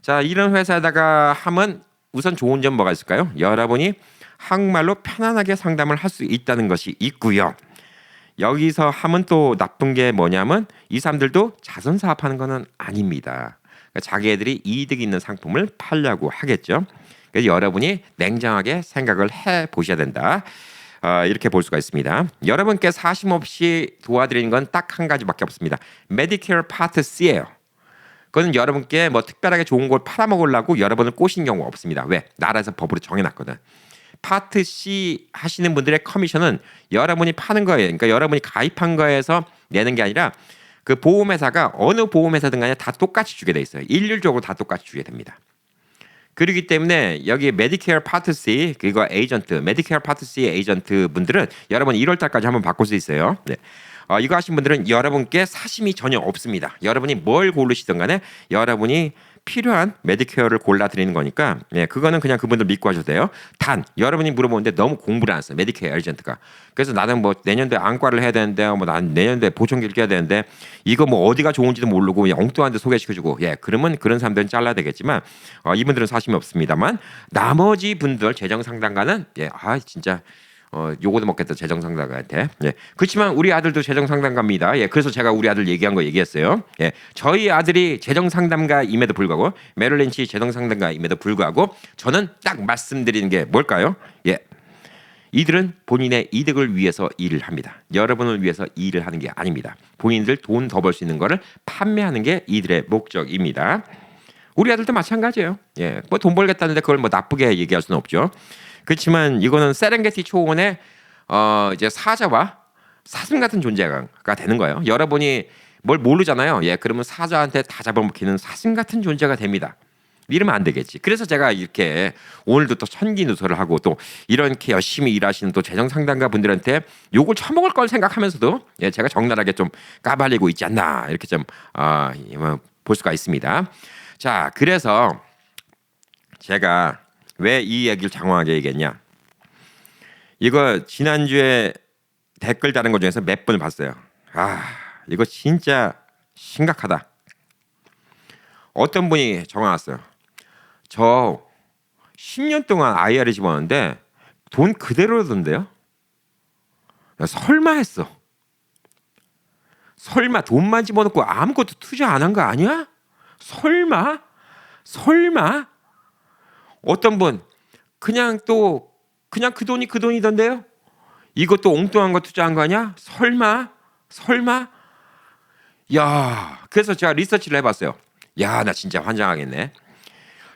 자, 이런 회사에다가 하면 우선 좋은 점 뭐가 있을까요? 여러분이 한국말로 편안하게 상담을 할 수 있다는 것이 있고요. 여기서 하면 또 나쁜 게 뭐냐면 이 사람들도 자선 사업하는 거는 아닙니다. 그러니까 자기애들이 이득 있는 상품을 팔려고 하겠죠. 그래서 여러분이 냉정하게 생각을 해 보셔야 된다. 이렇게 볼 수가 있습니다. 여러분께 사심 없이 도와드리는 건 딱 한 가지밖에 없습니다. 메디케어 파트 C예요. 그건 여러분께 뭐 특별하게 좋은 걸 팔아먹으려고 여러분을 꼬신 경우가 없습니다. 왜? 나라에서 법으로 정해놨거든. 파트 C 하시는 분들의 커미션은 여러분이 파는 거예요. 그러니까 여러분이 가입한 거에서 내는 게 아니라 그 보험회사가 어느 보험회사든 간에 다 똑같이 주게 돼 있어요. 일률적으로 다 똑같이 주게 됩니다. 그렇기 때문에 여기 메디케어 파트 C 그리고 에이전트 메디케어 파트 C 에이전트 분들은 여러분 1월 달까지 한번 바꿀 수 있어요. 네. 이거 하신 분들은 여러분께 사심이 전혀 없습니다. 여러분이 뭘 고르시든 간에 여러분이 필요한 메디케어를 골라드리는 거니까 그거는 그냥 그분들 믿고 하셔도 돼요. 단 여러분이 물어보는데 너무 공부를 안 했어요. 메디케어 에이전트가. 그래서 나는 뭐 내년도에 안과를 해야 되는데 뭐 난 내년도에 보청기를 껴야 되는데 이거 뭐 어디가 좋은지도 모르고 그냥 엉뚱한 데 소개시켜주고 그러면 그런 사람들은 잘라야 되겠지만 이분들은 사심이 없습니다만 나머지 분들 재정상담가는 진짜 요거도 먹겠다 재정상담가한테. 그렇지만 우리 아들도 재정상담가입니다. 그래서 제가 우리 아들 얘기한 거 얘기했어요. 저희 아들이 재정상담가임에도 불구하고 메릴린치 재정상담가임에도 불구하고 저는 딱 말씀드리는 게 뭘까요? 이들은 본인의 이득을 위해서 일을 합니다. 여러분을 위해서 일을 하는 게 아닙니다. 본인들 돈 더 벌 수 있는 거를 판매하는 게 이들의 목적입니다. 우리 아들도 마찬가지예요. 예, 뭐 돈 벌겠다는데 그걸 뭐 나쁘게 얘기할 수는 없죠. 그렇지만 이거는 세렝게티 초원의 이제 사자와 사슴 같은 존재가 되는 거예요. 여러분이 뭘 모르잖아요. 예, 그러면 사자한테 다 잡아먹히는 사슴 같은 존재가 됩니다. 이러면 안 되겠지. 그래서 제가 이렇게 오늘도 또 천기누설을 하고 또 이렇게 열심히 일하시는 또 재정상담가 분들한테 욕을 처먹을 걸 생각하면서도 예, 제가 적나라하게 좀 까발리고 있지 않나 이렇게 좀 볼 수가 있습니다. 자, 그래서 제가 왜 이 얘기를 장황하게 얘기했냐? 이거 지난주에 댓글 다는 것 중에서 몇 번을 봤어요. 이거 진짜 심각하다. 어떤 분이 적어 놨어요. 저 10년 동안 IR에 집어넣었는데 돈 그대로던데요? 설마 했어. 설마 돈만 집어넣고 아무것도 투자 안 한 거 아니야? 설마? 어떤 분 그냥 그 돈이 그 돈이던데요? 이것도 엉뚱한 거 투자한 거 아니야? 설마? 야, 그래서 제가 리서치를 해봤어요. 야, 나 진짜 환장하겠네.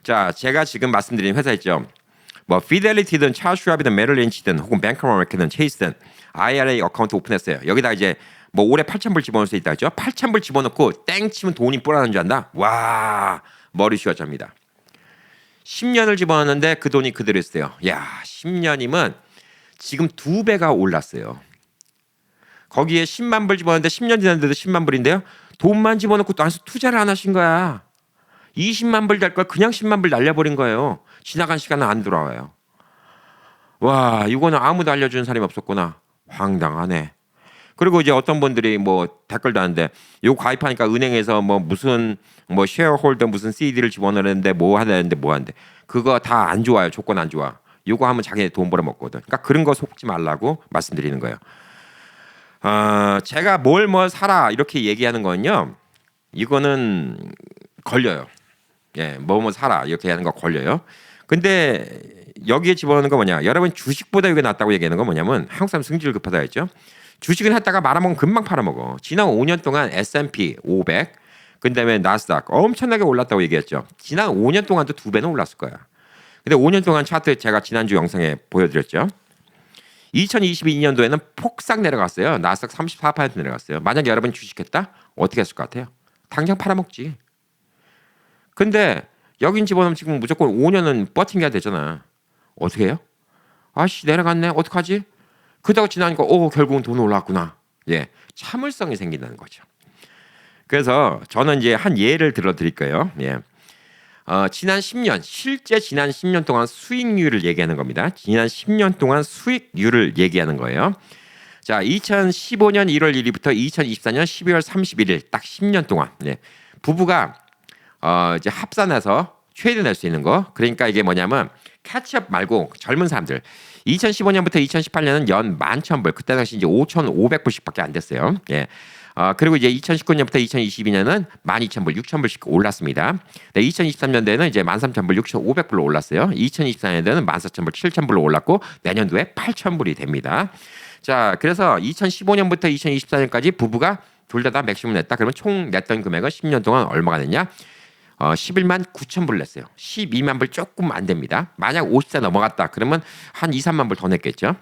자, 제가 지금 말씀드린 회사 있죠. 뭐 피델리티든 찰스슈왑이든 메릴린치든 혹은 뱅크 오브 아메리카든 체이스든 IRA 어카운트 오픈했어요. 여기다 이제 뭐 올해 8,000불 집어넣을 수 있다 했죠. 8,000불 집어넣고 땡 치면 돈이 뿌라는 줄 안다. 와, 머리 쥐어잡니다. 10년을 집어넣었는데 그 돈이 그대로 있어요. 야, 10년이면 지금 2배가 올랐어요. 거기에 10만 불 집어넣었는데 10년 지났는데도 10만 불인데요. 돈만 집어넣고 또 투자를 안 하신 거야. 20만 불 될 걸 그냥 10만 불 날려버린 거예요. 지나간 시간은 안 돌아와요. 와, 이거는 아무도 알려주는 사람이 없었구나. 황당하네. 그리고 이제 어떤 분들이 뭐 댓글 다는데 요 가입하니까 은행에서 뭐 무슨 뭐 쉐어홀더 무슨 CD를 집어넣는데 뭐 하는데 뭐 하는데 그거 다 안 좋아요. 조건 안 좋아. 요거 하면 자기네 돈 벌어 먹거든. 그러니까 그런 거 속지 말라고 말씀드리는 거예요. 제가 뭘 사라 이렇게 얘기하는 건요. 이거는 걸려요. 예, 뭐 사라 이렇게 하는 거 걸려요. 근데 여기에 집어넣는 거 뭐냐? 여러분 주식보다 이게 낫다고 얘기하는 건 뭐냐면 한국 사람 승질 급하다 했죠. 주식은 했다가 말아먹으면 금방 팔아먹어. 지난 5년 동안 S&P 500, 그다음에 나스닥 엄청나게 올랐다고 얘기했죠. 지난 5년 동안도 2배는 올랐을 거야. 근데 5년 동안 차트 제가 지난주 영상에 보여드렸죠. 2022년도에는 폭삭 내려갔어요. 나스닥 34% 내려갔어요. 만약에 여러분 주식했다? 어떻게 했을 것 같아요? 당장 팔아먹지. 근데 여긴 집어넣으면 지금 무조건 5년은 버팅해야 되잖아. 어떻게 해요? 아씨 내려갔네. 어떡하지? 그러다가 지나니까 결국은 돈 올랐구나. 예, 참을성이 생긴다는 거죠. 그래서 저는 이제 한 예를 들어드릴 거예요. 예. 지난 10년 실제 지난 10년 동안 수익률을 얘기하는 겁니다. 지난 10년 동안 수익률을 얘기하는 거예요. 자, 2015년 1월 1일부터 2024년 12월 31일 딱 10년 동안 부부가 이제 합산해서 트레이드 낼 수 있는 거. 그러니까 이게 뭐냐면 캐치업 말고 젊은 사람들 2015년부터 2018년은 연 11,000불 그때 당시 이제 5,500불씩밖에 안 됐어요. 예. 그리고 이제 2019년부터 2022년은 12,000불, 6,000불씩 올랐습니다. 네, 2023년도에는 이제 13,000불, 6,500불로 올랐어요. 2024년도에는 14,000불, 7,000불로 올랐고 내년도에 8,000불이 됩니다. 자, 그래서 2015년부터 2024년까지 부부가 둘 다 맥시멈 냈다. 그러면 총 냈던 금액은 10년 동안 얼마가 됐냐? 11만 9천 불 냈어요. 12만 불 조금 안 됩니다. 만약 50세 넘어갔다 그러면 한 2, 3만 불 더 냈겠죠.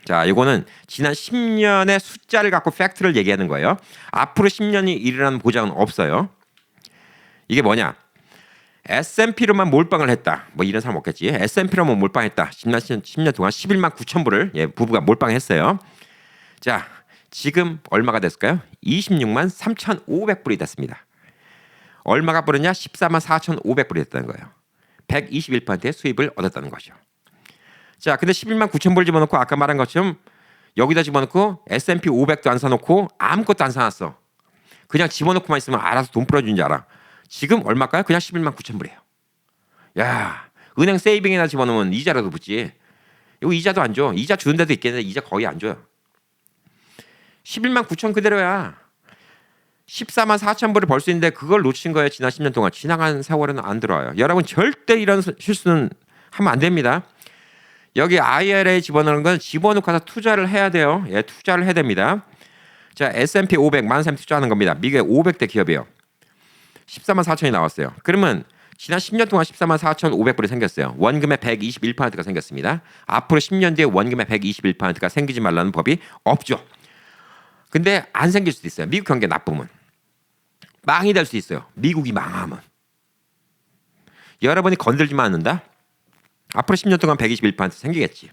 자, 이거는 지난 10년의 숫자를 갖고 팩트를 얘기하는 거예요. 앞으로 10년이 일어나는 보장은 없어요. 이게 뭐냐? S&P로만 몰빵을 했다. 뭐 이런 사람 없겠지. S&P로만 몰빵했다. 지난 10년 동안 11만 9천 불을 부부가 몰빵했어요. 자, 지금 얼마가 됐을까요? 26만 3,500불이 됐습니다. 얼마가 뿌렸냐? 14만 4,500불이 됐다는 거예요. 121%의 수입을 얻었다는 거죠. 자, 근데 11만 9천 불 집어넣고 아까 말한 것처럼 여기다 집어넣고 S&P 500도 안 사놓고 아무것도 안 사놨어. 그냥 집어넣고만 있으면 알아서 돈 풀어주는 줄 알아. 지금 얼마일까요? 그냥 11만 9천 불이에요. 야, 은행 세이빙에나 집어넣으면 이자라도 붙지. 이거 이자도 안 줘. 이자 주는 데도 있겠는데 이자 거의 안 줘요. 11만 9천 그대로야. 14만 4천 불을 벌 수 있는데 그걸 놓친 거예요. 지난 10년 동안. 지나간 세월은 안 들어와요. 여러분 절대 이런 실수는 하면 안 됩니다. 여기 IRA 집어넣는 건 집어넣고 서 투자를 해야 돼요. 예, 투자를 해야 됩니다. 자, S&P 500 13,000 투자하는 겁니다. 미국의 500대 기업이에요. 14만 4천이 나왔어요. 그러면 지난 10년 동안 14만 4,500불이 생겼어요. 원금의 121%가 생겼습니다. 앞으로 10년 뒤에 원금의 121%가 생기지 말라는 법이 없죠. 근데 안 생길 수도 있어요. 미국 경제 나쁘면. 망이 될 수 있어요. 미국이 망하면. 여러분이 건들지만 않는다? 앞으로 10년 동안 121% 생기겠지.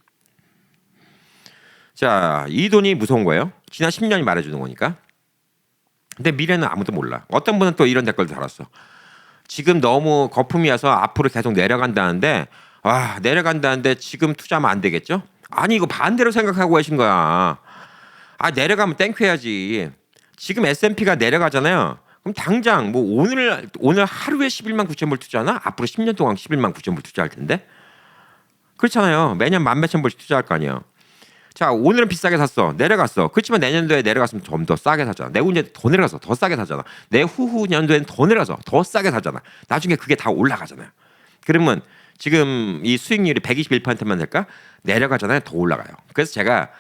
자, 이 돈이 무서운 거예요. 지난 10년이 말해주는 거니까. 근데 미래는 아무도 몰라. 어떤 분은 또 이런 댓글도 달았어. 지금 너무 거품이어서 앞으로 계속 내려간다는데 와, 내려간다는데 지금 투자하면 안 되겠죠? 아니 이거 반대로 생각하고 계신 거야. 아, 내려가면 땡큐 해야지. 지금 S&P가 내려가잖아요. 그럼 당장 뭐 오늘 하루에 11만 9천 불 투자하나? 앞으로 10년 동안 11만 9천 불 투자할 텐데. 그렇잖아요. 매년 만 몇천 불씩 투자할 거 아니에요. 자, 오늘은 비싸게 샀어. 내려갔어. 그렇지만 내년도에 내려갔으면 좀 더 싸게 사잖아. 내후년에 더 내려가서 더 싸게 사잖아. 내후후 년도에는 더 내려가서 더 싸게 사잖아. 나중에 그게 다 올라가잖아요. 그러면 지금 이 수익률이 121%만 될까? 내려가잖아요. 더 올라가요. 그래서 제가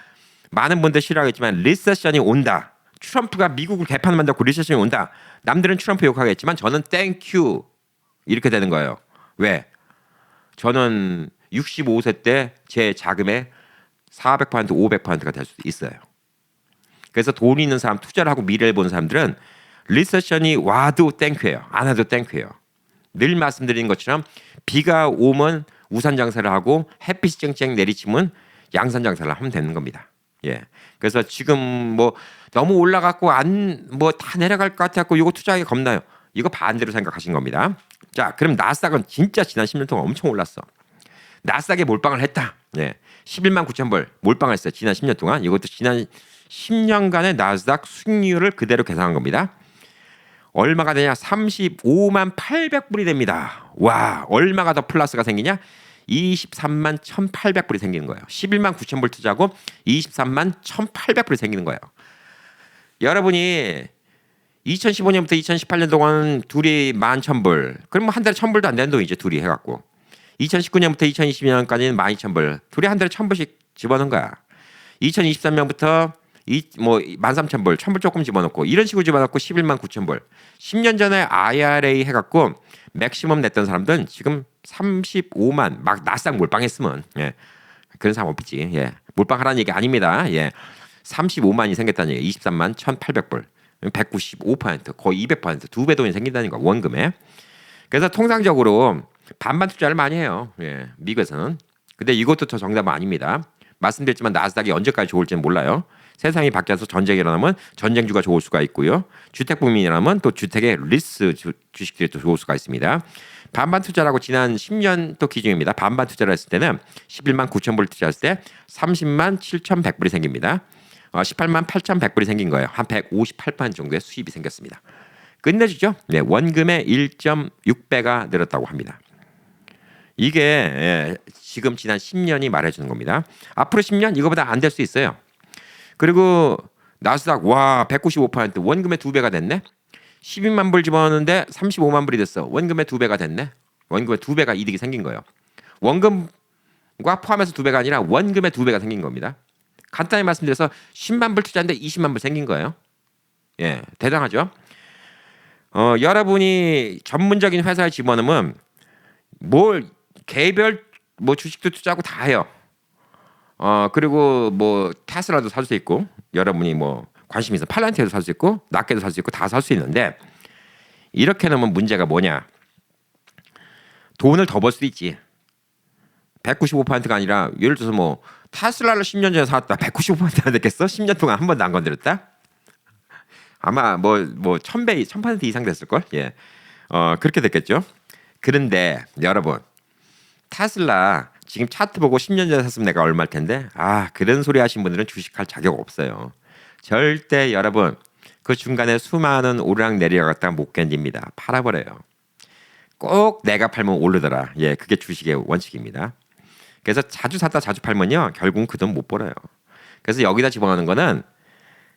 많은 분들 싫어하겠지만 리세션이 온다. 트럼프가 미국을 개판 만들고 리세션이 온다. 남들은 트럼프 욕하겠지만 저는 땡큐 이렇게 되는 거예요. 왜? 저는 65세 때 제 자금의 400% 500%가 될 수도 있어요. 그래서 돈 있는 사람, 투자를 하고 미래를 보는 사람들은 리세션이 와도 땡큐예요. 안 와도 땡큐예요. 늘 말씀드린 것처럼 비가 오면 우산 장사를 하고 햇빛이 쨍쨍 내리치면 양산 장사를 하면 되는 겁니다. 예. 그래서 지금 뭐 너무 올라갔고 안 뭐 다 내려갈 것 같았고 이거 투자하기 겁나요. 이거 반대로 생각하신 겁니다. 자, 그럼 나스닥은 진짜 지난 10년 동안 엄청 올랐어. 나스닥에 몰빵을 했다. 예. 11만 9천 불 몰빵을 했어요. 지난 10년 동안. 이것도 지난 10년간의 나스닥 수익률을 그대로 계산한 겁니다. 얼마가 되냐? 35만 800불이 됩니다. 와, 얼마가 더 플러스가 생기냐? 23만 1,800불이 생기는 거예요. 11만 9천 불 투자하고 23만 1,800불이 생기는 거예요. 여러분이 2015년부터 2018년 동안 둘이 11,000불. 그럼 한 달에 1,000불도 안 되는 돈이죠. 둘이 해갖고. 2019년부터 2022년까지는 12,000불. 둘이 한 달에 1,000불씩 집어넣은 거야. 2023년부터 13,000불, 1,000불 조금 집어넣고 이런 식으로 집어넣고 11만 9천 불. 10년 전에 IRA 해갖고 맥시멈 냈던 사람들은 지금 35만 막 나스닥 몰빵했으면 예. 그런 사람 없지. 예. 몰빵하라는 얘기 아닙니다. 예. 35만이 생겼다는 얘기. 23만 1,800불. 195% 거의 200% 두 배 돈이 생긴다는 거 원금에. 그래서 통상적으로 반반 투자를 많이 해요. 예. 미국에서는. 근데 이것도 저 정답은 아닙니다. 말씀드렸지만 나스닥이 언제까지 좋을지는 몰라요. 세상이 바뀌어서 전쟁이 일어나면 전쟁주가 좋을 수가 있고요. 주택 붐이 일어나면 또 주택의 리스 주식들이 또 좋을 수가 있습니다. 반반 투자라고 지난 10년 또 기준입니다. 반반 투자를 했을 때는 11만 9천 불 투자했을 때 30만 7,100불이 생깁니다. 18만 8,100불이 생긴 거예요. 한 158% 정도의 수입이 생겼습니다. 끝내주죠. 네, 원금의 1.6배가 늘었다고 합니다. 이게 지금 지난 10년이 말해주는 겁니다. 앞으로 10년 이거보다 안 될 수 있어요. 그리고 나스닥 와 195% 원금의 2배가 됐네. 12만 불 집어넣었는데 35만 불이 됐어. 원금의 2배가 됐네. 원금의 2배가 이득이 생긴 거예요. 원금과 포함해서 2배가 아니라 원금의 2배가 생긴 겁니다. 간단히 말씀드려서 10만 불 투자했는데 20만 불 생긴 거예요. 예, 대단하죠. 여러분이 전문적인 회사에 집어넣으면 뭘 개별 뭐 주식도 투자하고 다 해요. 그리고 뭐 테슬라도 살 수 있고 여러분이 뭐 관심 있어 팔란티에도 살 수 있고 낫게도 살 수 있고 다 살 수 있는데 이렇게 놓으면 문제가 뭐냐? 돈을 더 벌 수도 있지. 195%가 아니라 예를 들어서 뭐 테슬라를 10년 전에 사왔다. 195%가 됐겠어? 10년 동안 한 번도 안 건드렸다? 아마 뭐 1,000배, 1,000% 이상 됐을 걸. 예. 그렇게 됐겠죠. 그런데 여러분 테슬라 지금 차트 보고 10년 전에 샀으면 내가 얼마일 텐데 그런 소리 하신 분들은 주식할 자격 없어요. 절대 여러분 그 중간에 수많은 오르락 내리락 갔다가 못 견딥니다. 팔아버려요. 꼭 내가 팔면 오르더라. 예, 그게 주식의 원칙입니다. 그래서 자주 샀다 자주 팔면요 결국은 그 돈 못 벌어요. 그래서 여기다 집어넣는 거는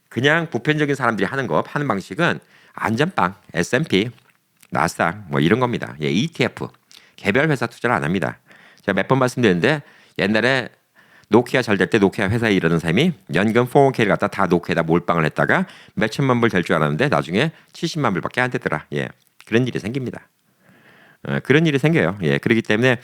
그냥 보편적인 사람들이 하는 거 파는 방식은 안전빵, S&P, 나스닥 뭐 이런 겁니다. 예, ETF 개별 회사 투자를 안 합니다. 제가 몇 번 말씀드렸는데 옛날에 노키아 잘 될 때 노키아 회사에 일하는 사람이 연금 401k를 갖다 다 노키아에다 몰빵을 했다가 몇 천만 불 될 줄 알았는데 나중에 70만 불밖에 안 되더라. 예, 그런 일이 생깁니다. 그런 일이 생겨요. 예, 그렇기 때문에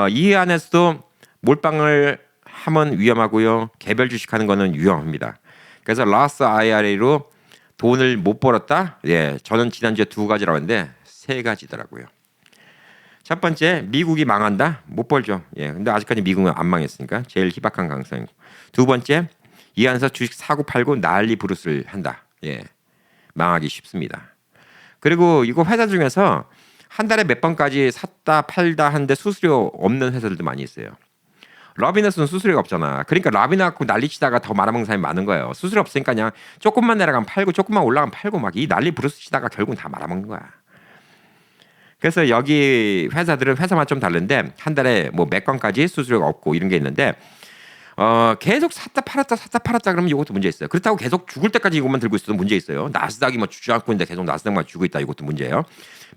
이 안에서도 몰빵을 하면 위험하고요. 개별 주식하는 거는 위험합니다. 그래서 라스 IRA로 돈을 못 벌었다. 예, 저는 지난주에 2가지라고 했는데 3가지더라고요. 첫 번째, 미국이 망한다. 못 벌죠. 예, 근데 아직까지 미국은 안 망했으니까 제일 희박한 가능성이고. 두 번째, 이 안에서 주식 사고 팔고 난리 부르스를 한다. 예, 망하기 쉽습니다. 그리고 이거 회사 중에서 한 달에 몇 번까지 샀다 팔다 하는데 수수료 없는 회사들도 많이 있어요. 러비너스는 수수료가 없잖아. 그러니까 러비너 갖고 난리치다가 더 말아먹는 사람이 많은 거예요. 수수료 없으니까 그냥 조금만 내려가면 팔고 조금만 올라가면 팔고 막 이 난리 부르스 치다가 결국은 다 말아먹는 거야. 그래서 여기 회사들은 회사만 좀 다른데 한 달에 뭐 몇 건까지 수수료가 없고 이런 게 있는데 계속 샀다 팔았다 그러면 이것도 문제 있어요. 그렇다고 계속 죽을 때까지 이것만 들고 있어도 문제 있어요. 나스닥이 뭐 주지 않고 있는데 계속 나스닥만 주고 있다 이것도 문제예요.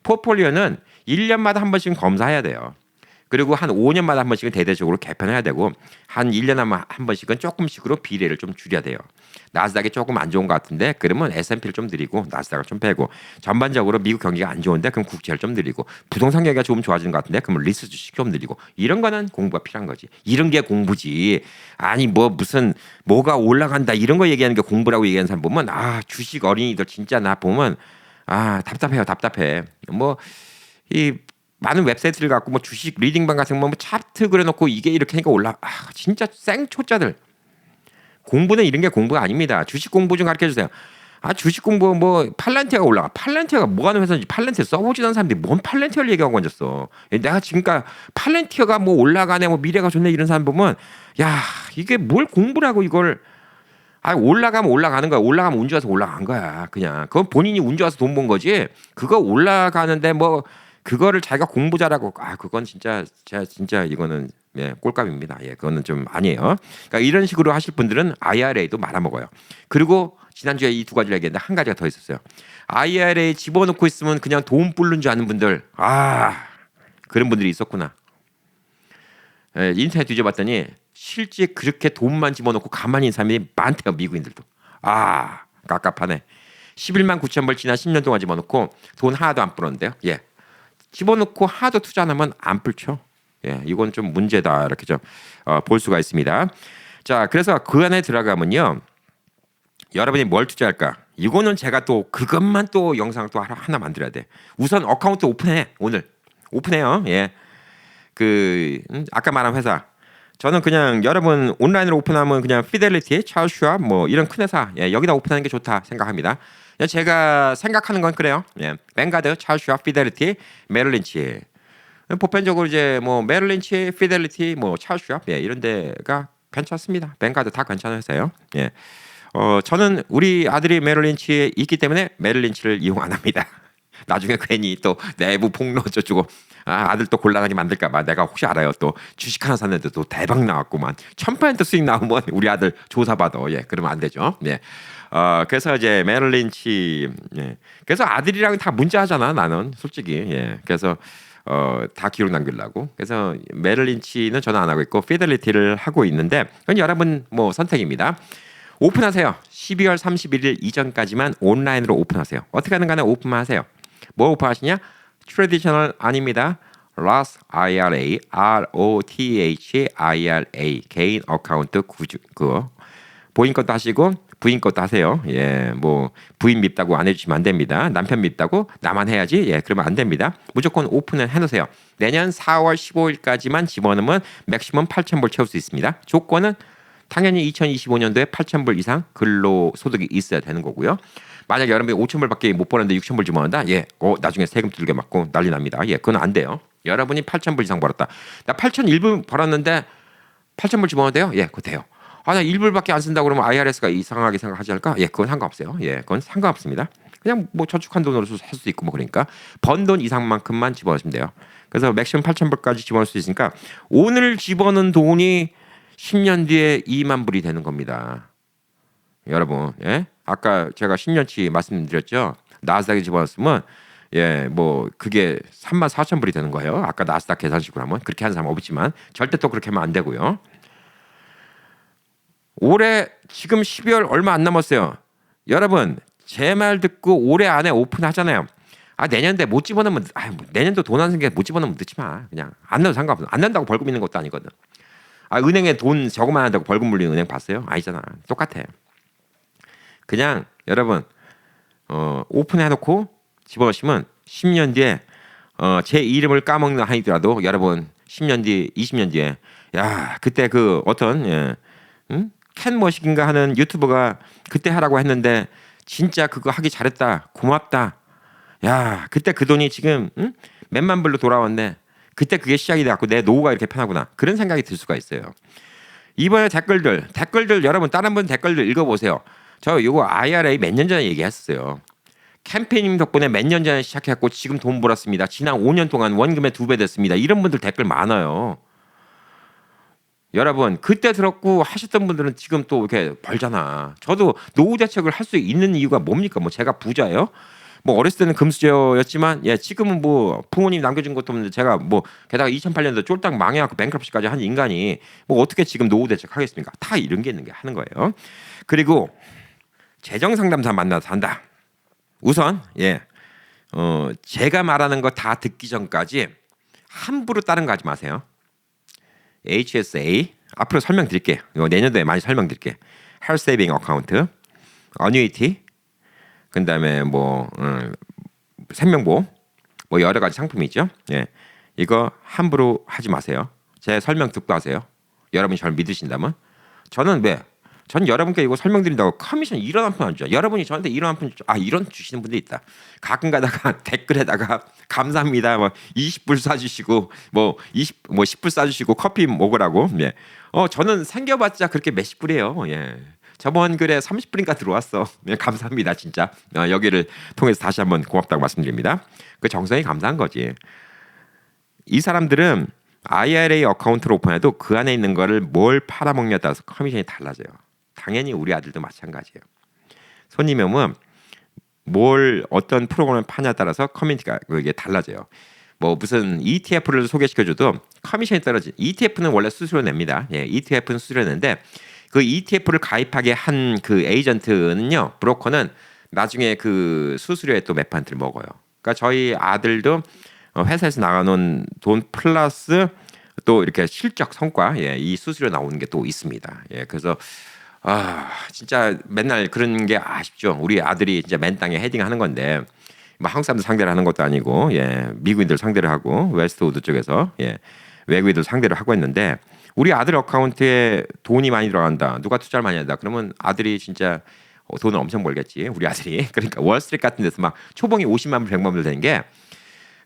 포트폴리오는 1년마다 한 번씩 검사해야 돼요. 그리고 한 5년마다 한 번씩은 대대적으로 개편해야 되고 한 1년에 한 번씩은 조금씩으로 비례를 좀 줄여야 돼요. 나스닥이 조금 안 좋은 것 같은데 그러면 S&P를 좀 늘리고 나스닥을 좀 빼고 전반적으로 미국 경기가 안 좋은데 그럼 국채를 좀 늘리고 부동산 경기가 좀 좋아지는 것 같은데 그러면 리스 주식 좀 늘리고 이런 거는 공부가 필요한 거지. 이런 게 공부지. 아니 뭐 무슨 뭐가 올라간다 이런 거 얘기하는 게 공부라고 얘기하는 사람 보면 아 주식 어린이들 진짜 나 보면 아 답답해요. 답답해. 뭐 이 많은 웹사이트를 갖고 뭐 주식 리딩방 같은 거 뭐 차트 그려놓고 이게 이렇게 하니까 진짜 생초짜들. 공부는 이런 게 공부가 아닙니다. 주식 공부 좀 가르쳐 주세요. 아 주식 공부 뭐 팔란티아가 올라가. 팔란티아가 뭐 하는 회사인지 팔란티아 써보지도 않은 사람들이 뭔 팔란티아를 얘기하고 앉았어. 내가 지금까지 팔란티아가 뭐 올라가네 뭐 미래가 좋네 이런 사람 보면 야 이게 뭘 공부라고 이걸 올라가면 올라가는 거야. 올라가면 운 좋아서 올라간 거야. 그냥 그건 본인이 운 좋아서 돈 번 거지. 그거 올라가는데 뭐 그거를 자기가 공부 잘하고 그건 진짜 이거는 예, 꼴값입니다. 예, 그거는 좀 아니에요. 그러니까 이런 식으로 하실 분들은 IRA도 말아먹어요. 그리고 지난주에 이 2가지를 얘기했는데 한 가지가 더 있었어요. IRA 집어넣고 있으면 그냥 돈 불는 줄 아는 분들 그런 분들이 있었구나. 예, 인터넷 뒤져봤더니 실제 그렇게 돈만 집어넣고 가만히 있는 사람이 많대요. 미국인들도. 깝깝하네. 11만 9천 불 지난 10년 동안 집어넣고 돈 하나도 안 불었는데요. 예. 집어넣고 하도 투자 안 하면 안 불죠. 예, 이건 좀 문제다 이렇게 좀 볼 수가 있습니다. 자, 그래서 그 안에 들어가면요, 여러분이 뭘 투자할까? 이거는 제가 또 그것만 또 영상 또 하나 만들어야 돼. 우선 어카운트 오픈해. 오늘 오픈해요. 예, 아까 말한 회사. 저는 그냥 여러분 온라인으로 오픈하면 그냥 피델리티, 찰스 슈왑 뭐 이런 큰 회사 여기다 오픈하는 게 좋다 생각합니다. 제가 생각하는 건 그래요. 예, 뱅가드, 찰스 슈왑, 피델리티, 메릴린치. 보편적으로 이제 뭐 메릴린치, 피델리티, 뭐 찰스 슈왑 이런 데가 괜찮습니다. 뱅가드 다 괜찮은 회사예요. 예. 저는 우리 아들이 메릴린치에 있기 때문에 메릴린치를 이용 안 합니다. 나중에 괜히 또 내부 폭로 어쩌고 아들 또 곤란하게 만들까봐 내가 혹시 알아요. 또 주식 하나 샀는데 또 대박 나왔구만. 1000% 수익 나오면 우리 아들 조사받아. 예, 그러면 안 되죠. 예. 그래서 이제 메릴린치. 예. 그래서 아들이랑 다 문자하잖아 나는 솔직히. 예. 그래서 다 기록 남기려고. 그래서 메릴린치는 저는 안 하고 있고 피델리티를 하고 있는데 그건 여러분 뭐 선택입니다. 오픈하세요. 12월 31일 이전까지만 온라인으로 오픈하세요. 어떻게 하는 간에 오픈만 하세요. 뭐 오픈하시냐? 트래디셔널 아닙니다. Roth IRA, ROTH-IRA 개인 어카운트 그거 본인 것도 하시고 부인 것도 하세요. 예, 뭐 부인 밉다고 안 해주시면 안 됩니다. 남편 밉다고 나만 해야지. 예, 그러면 안 됩니다. 무조건 오픈을 해놓으세요. 내년 4월 15일까지만 집어넣으면 맥시멈 8,000불 채울 수 있습니다. 조건은 당연히 2025년도에 8,000불 이상 근로소득이 있어야 되는 거고요. 만약 여러분이 5,000불밖에 못 버는데 6,000불 집어넣는다. 예, 나중에 세금 들게 맞고 난리 납니다. 예, 그건 안 돼요. 여러분이 8,000불 이상 벌었다. 나 8,001불 벌었는데 8,000불 집어넣어도 돼요? 예, 그거 돼요. 나 1불밖에 안 쓴다고 그러면 IRS가 이상하게 생각하지 않을까? 예, 그건 상관없어요. 예, 그건 상관없습니다. 그냥 뭐 저축한 돈으로 살 수 있고 뭐 그러니까 번 돈 이상만큼만 집어넣으시면 돼요. 그래서 맥시멈 8,000불까지 집어넣을 수 있으니까 오늘 집어넣은 돈이 10년 뒤에 2만 불이 되는 겁니다. 여러분, 예? 아까 제가 10년치 말씀드렸죠. 나스닥에 집어넣었으면 예, 뭐 그게 34,000불이 되는 거예요. 아까 나스닥 계산식으로 하면 그렇게 하는 사람 없지만 절대 또 그렇게 하면 안 되고요. 올해 지금 12월 얼마 안 남았어요. 여러분 제 말 듣고 올해 안에 오픈하잖아요. 아 내년도에 못 집어넣으면 뭐 내년도 돈 안 생겨 못 집어넣으면 넣지 마. 그냥 안 넣어도 상관없어. 안 넣는다고 벌금 있는 것도 아니거든. 아 은행에 돈 저거만 한다고 벌금 물리는 은행 봤어요? 아니잖아. 똑같아. 그냥 여러분 오픈해놓고 집어넣으시면 10년 뒤에 제 이름을 까먹는 한이더라도 여러분 10년 뒤 20년 뒤에 야 그때 그 어떤 캔 머식인가 하는 유튜버가 그때 하라고 했는데 진짜 그거 하기 잘했다 고맙다 야 그때 그 돈이 지금 몇만 불로 돌아왔네 그때 그게 시작이 돼갖고 내 노후가 이렇게 편하구나 그런 생각이 들 수가 있어요. 이번에 댓글들 여러분 다른 분 댓글들 읽어보세요. 저 이거 IRA 몇 년 전에 얘기했어요. 캠페인님 덕분에 몇 년 전에 시작했고 지금 돈 벌었습니다. 지난 5년 동안 원금의 2배 됐습니다. 이런 분들 댓글 많아요. 여러분 그때 들었고 하셨던 분들은 지금 또 이렇게 벌잖아. 저도 노후 대책을 할 수 있는 이유가 뭡니까? 뭐 제가 부자예요? 뭐 어렸을 때는 금수저였지만 예 지금은 뭐 부모님 남겨준 것도 없는데 제가 뭐 게다가 2008년도 쫄딱 망해갖고 뱅크럽시까지 한 인간이 뭐 어떻게 지금 노후 대책 하겠습니까? 다 이런 게 있는 게 하는 거예요. 그리고 재정 상담사 만나서 한다. 우선 제가 말하는 거 다 듣기 전까지 함부로 다른 거 하지 마세요. HSA 앞으로 설명드릴게요. 이거 내년도에 많이 설명드릴게요. Health Saving Account, Annuity, 그다음에 뭐 생명보험, 뭐 여러 가지 상품이 있죠. 예, 이거 함부로 하지 마세요. 제 설명 듣고 하세요. 여러분이 저를 믿으신다면 저는 전 여러분께 이거 설명드린다고 커미션 1원 한 푼 안 주죠. 여러분이 저한테 1원 한 푼 아 1원 주시는 분들이 있다. 가끔 가다가 댓글에다가 감사합니다. 뭐 20불 쏴주시고 뭐 10불 쏴주시고 커피 먹으라고. 예. 저는 생겨봤자 그렇게 몇십 불이에요. 예. 저번 글에 30불인가 들어왔어. 예, 감사합니다 진짜. 여기를 통해서 다시 한번 고맙다고 말씀드립니다. 그 정성이 감사한 거지. 이 사람들은 IRA 어카운트를 오픈해도 그 안에 있는 거를 뭘 팔아먹냐에 따라서 커미션이 달라져요. 당연히 우리 아들도 마찬가지예요. 손님이 오면 뭘 어떤 프로그램을 파냐에 따라서 커뮤니티가 이게 달라져요. 뭐 무슨 ETF를 소개시켜줘도 커미션이 떨어지. ETF는 원래 수수료 냅니다. 예, ETF는 수수료 내는데 그 ETF를 가입하게 한 그 에이전트는요, 브로커는 나중에 그 수수료에 또 몇 파트를 먹어요. 그러니까 저희 아들도 회사에서 나가놓은 돈 플러스 또 이렇게 실적 성과, 예, 이 수수료 나오는 게 또 있습니다. 예, 그래서 진짜 맨날 그런 게 아쉽죠. 우리 아들이 진짜 맨 땅에 헤딩하는 건데 뭐 한국 사람들 상대를 하는 것도 아니고 예, 미국인들 상대를 하고 웨스트우드 쪽에서 예, 외국인들 상대를 하고 있는데 우리 아들 어카운트에 돈이 많이 들어간다. 누가 투자를 많이 한다. 그러면 아들이 진짜 돈을 엄청 벌겠지. 우리 아들이. 그러니까 월스트리트 같은 데서 막 초봉이 50만 불, 100만 불 되는 게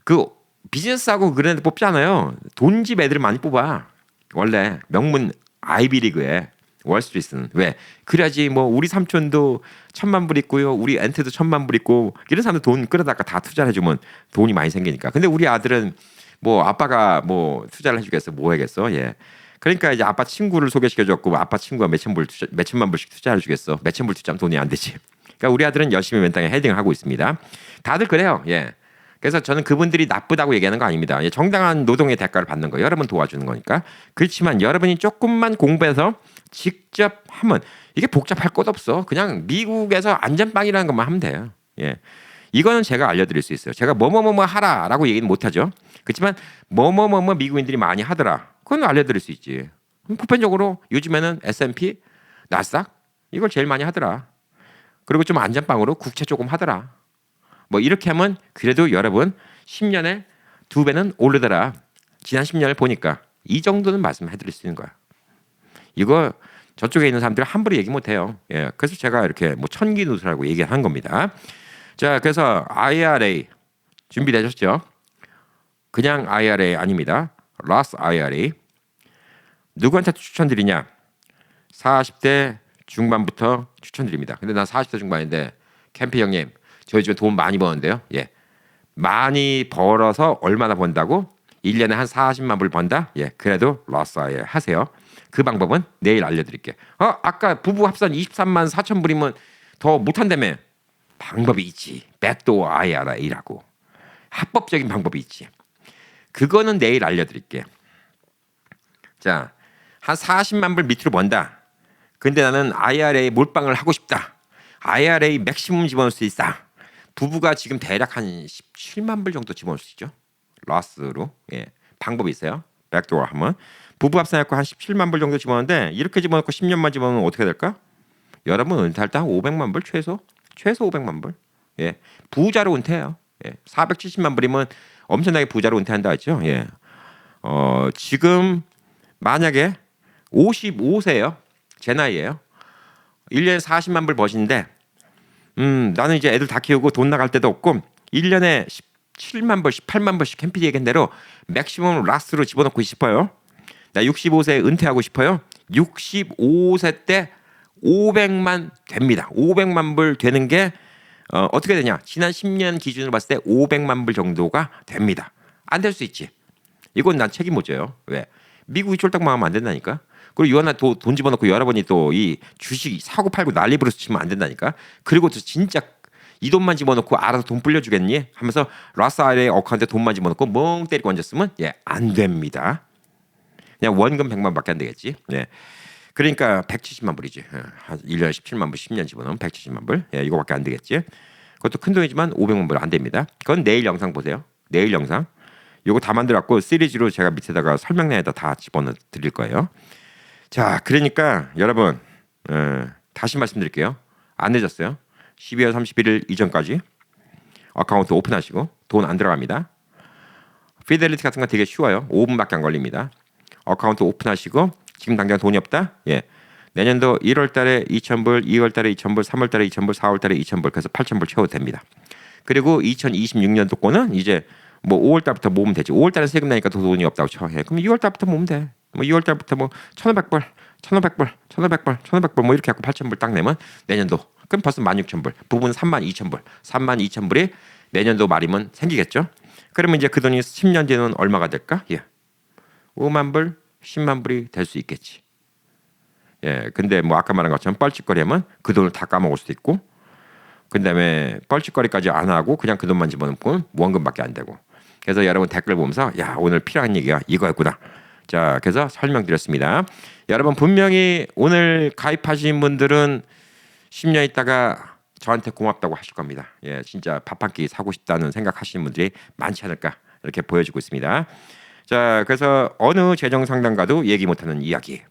그 비즈니스하고 그런 데 뽑잖아요. 돈집 애들을 많이 뽑아. 원래 명문 아이비리그에 월스트리트는 왜 그래야지 뭐 우리 삼촌도 1,000만 불 있고요 우리 앤트도 1,000만 불 있고 이런 사람들 돈 끌어다가 다 투자를 해주면 돈이 많이 생기니까. 근데 우리 아들은 뭐 아빠가 뭐 투자를 해주겠어 뭐 하겠어. 예, 그러니까 이제 아빠 친구를 소개시켜줬고 아빠 친구가 몇천만 불씩 투자해 주겠어. 몇천 불 투자하면 돈이 안 되지. 그러니까 우리 아들은 열심히 맨 땅에 헤딩을 하고 있습니다. 다들 그래요. 예. 그래서 저는 그분들이 나쁘다고 얘기하는 거 아닙니다. 정당한 노동의 대가를 받는 거예요. 여러분 도와주는 거니까. 그렇지만 여러분이 조금만 공부해서 직접 하면 이게 복잡할 것 없어. 그냥 미국에서 안전빵이라는 것만 하면 돼요. 예, 이거는 제가 알려드릴 수 있어요. 제가 뭐뭐뭐뭐 하라라고 얘기는 못하죠. 그렇지만 뭐뭐뭐뭐 미국인들이 많이 하더라. 그건 알려드릴 수 있지. 보편적으로 요즘에는 S&P, 나스닥 이걸 제일 많이 하더라. 그리고 좀 안전빵으로 국채 조금 하더라. 뭐 이렇게 하면 그래도 여러분 10년에 2배는 오르더라. 지난 10년을 보니까 이 정도는 말씀해드릴 수 있는 거야. 이거 저쪽에 있는 사람들 함부로 얘기 못해요. 예, 그래서 제가 이렇게 뭐 천기누수라고 얘기한 겁니다. 자, 그래서 IRA 준비되셨죠? 그냥 IRA 아닙니다. Roth IRA. 누구한테 추천드리냐? 40대 중반부터 추천드립니다. 근데 난 40대 중반인데 캠피 형님 저희 집에 돈 많이 버는데요. 예, 많이 벌어서 얼마나 번다고? 1년에 한 40만 불 번다? 예, 그래도 Roth IRA 하세요. 그 방법은 내일 알려드릴게요. 아까 부부 합산 23만 4천 불이면 더 못한다며. 방법이 있지. 백도어 IRA라고. 합법적인 방법이 있지. 그거는 내일 알려드릴게요. 자, 한 40만 불 밑으로 번다. 근데 나는 IRA 몰빵을 하고 싶다. IRA 맥시멈 집어넣을 수 있다. 부부가 지금 대략 한 17만 불 정도 집어넣을 수 있죠. 러스로. 예. 방법이 있어요. 백도어 하면. 부부 합산해서 한 17만 불 정도 집어넣는데 이렇게 집어넣고 10년만 집어넣으면 어떻게 될까? 여러분 은퇴할 때 한 500만 불 최소 500만 불. 예. 부자로 은퇴해요. 예. 470만 불이면 엄청나게 부자로 은퇴한다 했죠. 예. 지금 만약에 55세예요. 제 나이예요. 1년에 40만 불 버시는데 나는 이제 애들 다 키우고 돈 나갈 데도 없고 1년에 17만 불, 18만 불씩 캠피 얘기한 대로 맥시멈 라스로 집어넣고 싶어요. 나 65세에 은퇴하고 싶어요. 65세 때 500만 됩니다. 500만 불 되는 게 어떻게 되냐? 지난 10년 기준으로 봤을 때 500만 불 정도가 됩니다. 안 될 수 있지. 이건 난 책임 못 져요. 왜? 미국이 쫄딱 망하면 안 된다니까. 그리고 유한나 돈 집어넣고 여러분이 또 이 주식 사고 팔고 난리 부르스 치면 안 된다니까. 그리고 또 진짜 이 돈만 집어넣고 알아서 돈 불려주겠니? 하면서 라스 IRA 어카운트에 돈만 집어넣고 멍 때리고 앉았으면 안 됩니다. 그냥 원금 100만밖에 안 되겠지. 예. 그러니까 170만 불이지. 한 1년에 17만 불 10년 집어넣으면 170만 불. 예, 이거밖에 안 되겠지. 그것도 큰 돈이지만 500만 불 안 됩니다. 그건 내일 영상 보세요. 내일 영상. 요거 다 만들었고 시리즈로 제가 밑에다가 설명란에다 다 집어넣어 드릴 거예요. 자, 그러니까 여러분 다시 말씀드릴게요. 안 늦었어요. 12월 31일 이전까지 어카운트 오픈하시고 돈 안 들어갑니다. 피델리티 같은 거 되게 쉬워요. 5분밖에 안 걸립니다. 어카운트 오픈하시고 지금 당장 돈이 없다? 예. 내년도 1월 달에 2,000불, 2월 달에 2,000불, 3월 달에 2,000불, 4월 달에 2,000불 그래서 8,000불 채워도 됩니다. 그리고 2026년도 거는 이제 뭐 5월 달부터 모으면 되지. 5월 달에 세금 나니까 더 돈이 없다고 쳐. 예. 그럼 2월 달부터 모으면 돼. 뭐 2월 달부터 뭐 1,500불, 1,500불, 1,500불, 1,500불 뭐 이렇게 갖고 8,000불 딱 내면 내년도 그럼 벌써 16,000불. 부부는 32,000불. 32,000불이 내년도 말이면 생기겠죠. 그러면 이제 그 돈이 10년 뒤에는 얼마가 될까? 예. 5만 불, 10만 불이 될 수 있겠지. 예. 근데 뭐 아까 말한 것처럼 뻘짓거리하면 그 돈을 다 까먹을 수도 있고 그다음에 뻘짓거리까지 안 하고 그냥 그 돈만 집어넣고 원금밖에 안 되고. 그래서 여러분 댓글 보면서 야 오늘 필요한 얘기가 이거였구나. 자 그래서 설명드렸습니다. 여러분 분명히 오늘 가입하신 분들은 10년 있다가 저한테 고맙다고 하실 겁니다. 예, 진짜 밥 한 끼 사고 싶다는 생각하시는 분들이 많지 않을까 이렇게 보여지고 있습니다. 자 그래서 어느 재정 상담가도 얘기 못하는 이야기,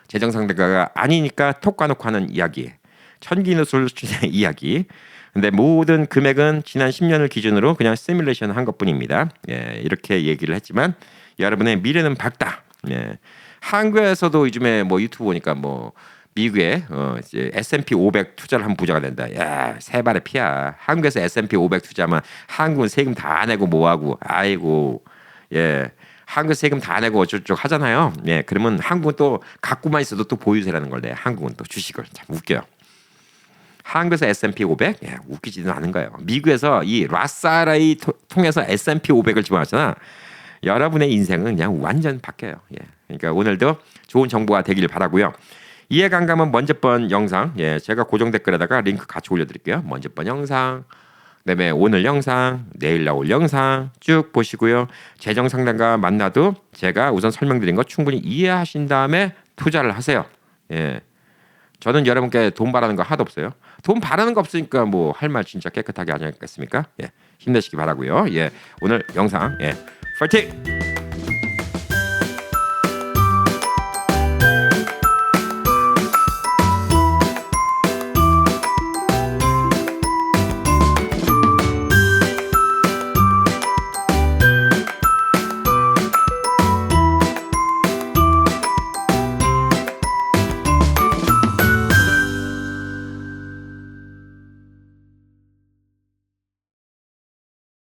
재정 상담가가 아니니까 톡 까놓고 하는 이야기, 천기누설 수준의 이야기. 근데 모든 금액은 지난 10년을 기준으로 그냥 시뮬레이션 한 것뿐입니다. 예, 이렇게 얘기를 했지만 여러분의 미래는 밝다. 예, 한국에서도 요즘에 뭐 유튜브 보니까 뭐 미국에 이제 S&P 500 투자를 하면 부자가 된다. 야, 세 발의 피야. 한국에서 S&P 500 투자하면 한국은 세금 다 내고 뭐하고 아이고 예. 한국 세금 다 내고 어쩌고저쩌고 하잖아요. 예, 그러면 한국은 또 갖고만 있어도 또 보유세라는 걸 내. 한국은 또 주식을 참 웃겨요. 한국에서 S&P 500 예, 웃기지도 않은 거예요. 미국에서 이 라스 IRA 통해서 S&P 500을 집어넣었잖아. 여러분의 인생은 그냥 완전 바뀌어요. 예, 그러니까 오늘도 좋은 정보가 되기를 바라고요. 이해가 안 가면 먼저 번 영상 예, 제가 고정 댓글에다가 링크 같이 올려드릴게요. 먼저 번 영상. 그다음에 오늘 영상, 내일 나올 영상 쭉 보시고요. 재정 상담가 만나도 제가 우선 설명드린 거 충분히 이해하신 다음에 투자를 하세요. 예, 저는 여러분께 돈 바라는 거 하나도 없어요. 돈 바라는 거 없으니까 뭐 할 말 진짜 깨끗하게 하지 않겠습니까? 예, 힘내시기 바라고요. 예, 오늘 영상 파이팅!